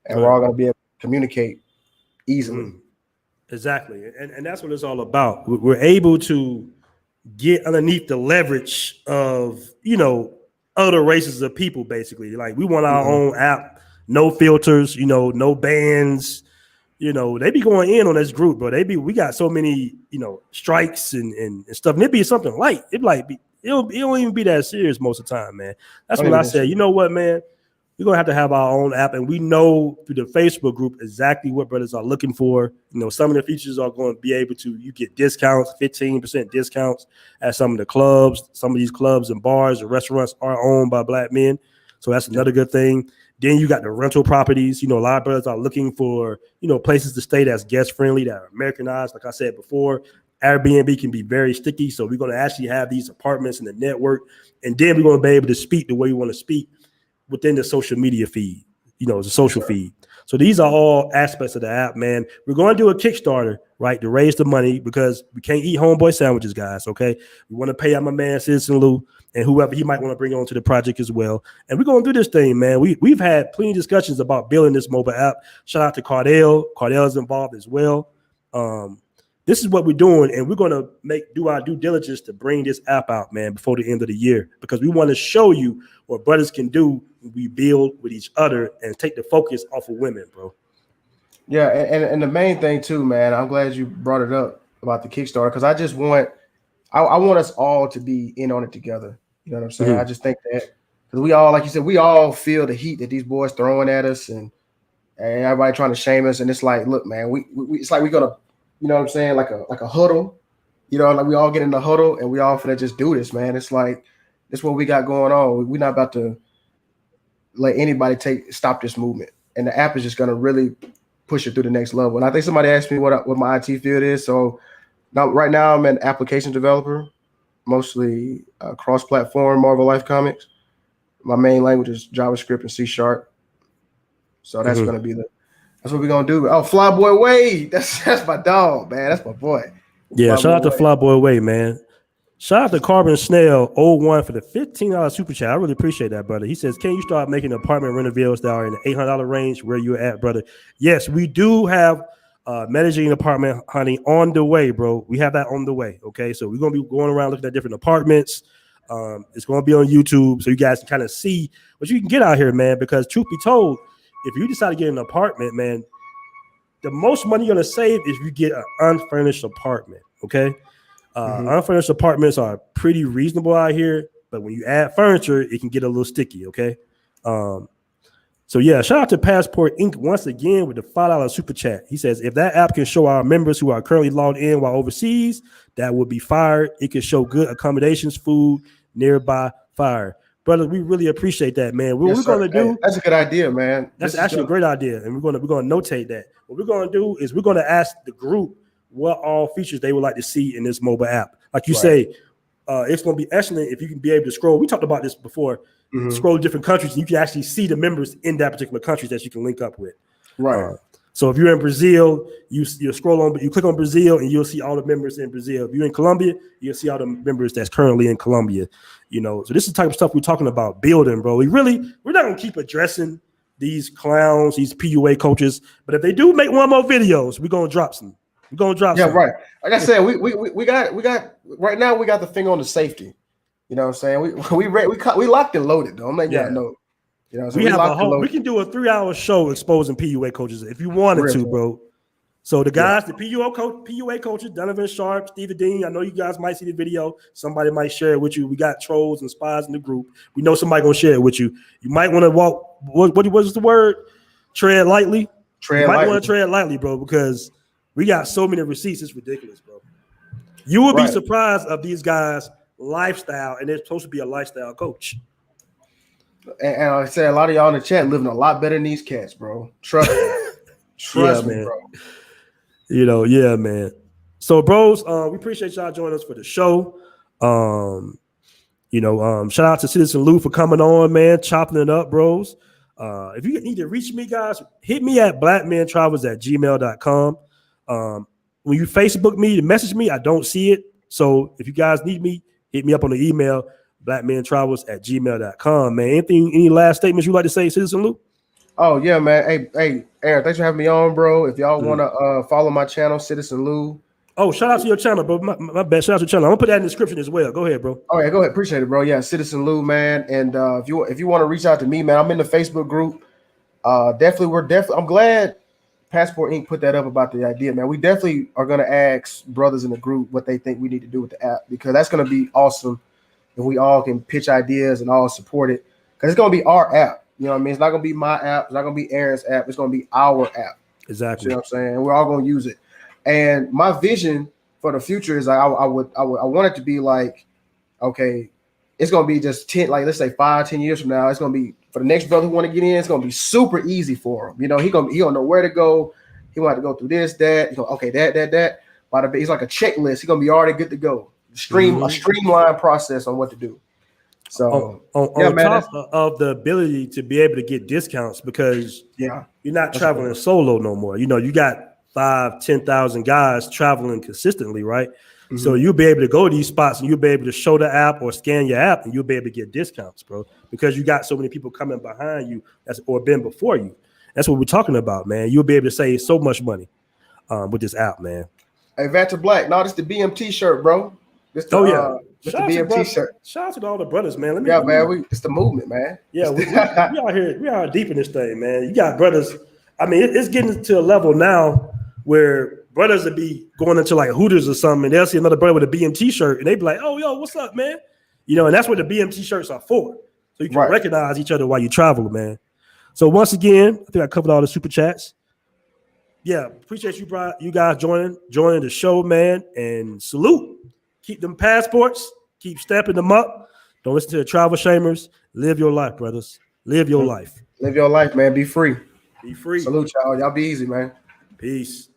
and we're all going to be able to communicate easily. Exactly, and that's what it's all about. We're able to get underneath the leverage of other races of people. Basically, like we want our own app, no filters, no bans. They be going in on this group, bro. We got so many, strikes and stuff. And it'd be something light. It don't even be that serious most of the time, man. That's what I said. You know what, man? We're gonna have our own app, and we know through the Facebook group exactly what brothers are looking for. Some of the features are going to be able to. You get discounts, 15% discounts at some of the clubs. Some of these clubs and bars and restaurants are owned by Black men, so that's another good thing. Then you got the rental properties. A lot of brothers are looking for, places to stay that's guest friendly, that are Americanized. Like I said before, Airbnb can be very sticky. So we're going to actually have these apartments in the network. And then we're going to be able to speak the way we want to speak within the social media feed, the social feed. So these are all aspects of the app, man. We're going to do a Kickstarter, right, to raise the money because we can't eat homeboy sandwiches, guys, okay? We want to pay out my man, Citizen Lou, and whoever he might want to bring on to the project as well. And we're going to do this thing, man. We've had plenty of discussions about building this mobile app. Shout out to Cardell. Cardell is involved as well. This is what we're doing, and we're going to do our due diligence to bring this app out, man, before the end of the year because we want to show you what brothers can do when we build with each other and take the focus off of women, bro. Yeah, and the main thing too, man, I'm glad you brought it up about the Kickstarter because I want us all to be in on it together. You know what I'm saying? I just think that because we all, like you said, we all feel the heat that these boys throwing at us and everybody trying to shame us. And it's like, look, man, we it's like we're gonna, you know what I'm saying, like a huddle. Like we all get in the huddle and we all finna just do this, man. It's like this is what we got going on. We're not about to let anybody stop this movement. And the app is just gonna really push it through the next level. And I think somebody asked me what my IT field is. So right now I'm an application developer, mostly cross-platform Marvel Life Comics. My main language is JavaScript and C#. So that's gonna be that's what we're gonna do. Oh, Flyboy Wade, that's my dog, man. That's my boy. Yeah, shout out to Flyboy Wade, man. Shout out to Carbon Snail 01 for the $15 super chat. I really appreciate that, brother. He says, can you start making apartment renovations that are in the $800 range where you're at, brother? Yes, we do have managing apartment hunting on the way, bro. We have that on the way, okay? So we're going to be going around looking at different apartments. It's going to be on YouTube so you guys can kind of see what you can get out here, man, because truth be told, if you decide to get an apartment, man, the most money you're going to save is if you get an unfurnished apartment, okay? Unfurnished apartments are pretty reasonable out here, but when you add furniture, it can get a little sticky, okay? So yeah, shout out to Passport Inc. once again with the $5 super chat. He says, if that app can show our members who are currently logged in while overseas, that would be fire. It can show good accommodations, food, nearby fire. Brother, we really appreciate that, man. What we're going to do? That's a good idea, man. That's actually a great idea, and we're going to notate that. What we're going to do is we're going to ask the group what all features they would like to see in this mobile app. Like you say, it's going to be excellent if you can be able to scroll. We talked about this before. Scroll to different countries, and you can actually see the members in that particular country that you can link up with. Right. So if you're in Brazil, you scroll on, you click on Brazil, and you'll see all the members in Brazil. If you're in Colombia, you'll see all the members that's currently in Colombia. So this is the type of stuff we're talking about building, bro. We're not gonna keep addressing these clowns, these PUA coaches, but if they do make one more videos, we're gonna drop some. We're gonna drop some. Yeah, right. Like I said, we got right now. We got the thing on the safety. You know what I'm saying? We locked and loaded though. I'm letting y'all know. You know, so we can do a 3-hour show exposing PUA coaches if you wanted to, bro. So the guys, the PUA coaches, Donovan Sharp, Steve Dean. I know you guys might see the video. Somebody might share it with you. We got trolls and spies in the group. We know somebody gonna share it with you. You might want to walk. What was the word? Tread lightly. You might want to tread lightly, bro, because we got so many receipts. It's ridiculous, bro. You will be surprised of these guys' lifestyle, and they're supposed to be a lifestyle coach. And like I said, a lot of y'all in the chat living a lot better than these cats, bro. Trust me. Trust me, man. bro. Yeah, man. So, bros, we appreciate y'all joining us for the show. Shout out to Citizen Lou for coming on, man, chopping it up, bros. If you need to reach me, guys, hit me at blackmentravels@gmail.com. When you Facebook me, message me, I don't see it. So if you guys need me, hit me up on the email, blackmentravels@gmail.com, man. Any last statements you'd like to say, Citizen Lou? Oh yeah, man. Hey, Aaron, thanks for having me on, bro. If y'all want to follow my channel, Citizen Lou. Oh, shout out to your channel, bro. My bad. Shout out to your channel. I'm gonna put that in the description as well. Go ahead, bro. Oh yeah, go ahead. Appreciate it, bro. Yeah, Citizen Lou, man. And if you want to reach out to me, man, I'm in the Facebook group. Definitely, I'm glad Passport Inc. put that up about the idea, man. We definitely are gonna ask brothers in the group what they think we need to do with the app, because that's gonna be awesome if we all can pitch ideas and all support it. Because it's gonna be our app. You know what I mean? It's not gonna be my app. It's not gonna be Aaron's app. It's gonna be our app. Exactly. You know what I'm saying? We're all gonna use it. And my vision for the future is I want it to be like, okay, it's gonna be just 10, like let's say 5-10 years from now, it's gonna be for the next brother who want to get in, it's gonna be super easy for him. You know, he gonna know where to go. He want to go through this, that. He go, okay, that. But it's like a checklist. He's gonna be already good to go. A streamlined process on what to do. So on top of the ability to be able to get discounts, because you're not traveling solo no more. You know, you got 5,000-10,000 guys traveling consistently, right? Mm-hmm. So you'll be able to go to these spots and you'll be able to show the app or scan your app and you'll be able to get discounts, bro, because you got so many people coming behind you or been before you. That's what we're talking about, man. You'll be able to save so much money with this app, man. Hey, Vanta Black, no, this is the BMT shirt, bro. This the BMT shirt. Shout out to all the brothers, man. It's the movement, man. Yeah, we out here. We are deep in this thing, man. You got brothers. I mean, it's getting to a level now where brothers would be going into like Hooters or something, and they'll see another brother with a BMT shirt, and they be like, "Oh, yo, what's up, man?" You know, and that's what the BMT shirts are for, so you can recognize each other while you travel, man. So once again, I think I covered all the super chats. Yeah, appreciate you guys joining the show, man, and salute. Keep them passports. Keep stepping them up. Don't listen to the travel shamers. Live your life, brothers. Live your life. Live your life, man. Be free. Be free. Salute y'all. Y'all be easy, man. Peace.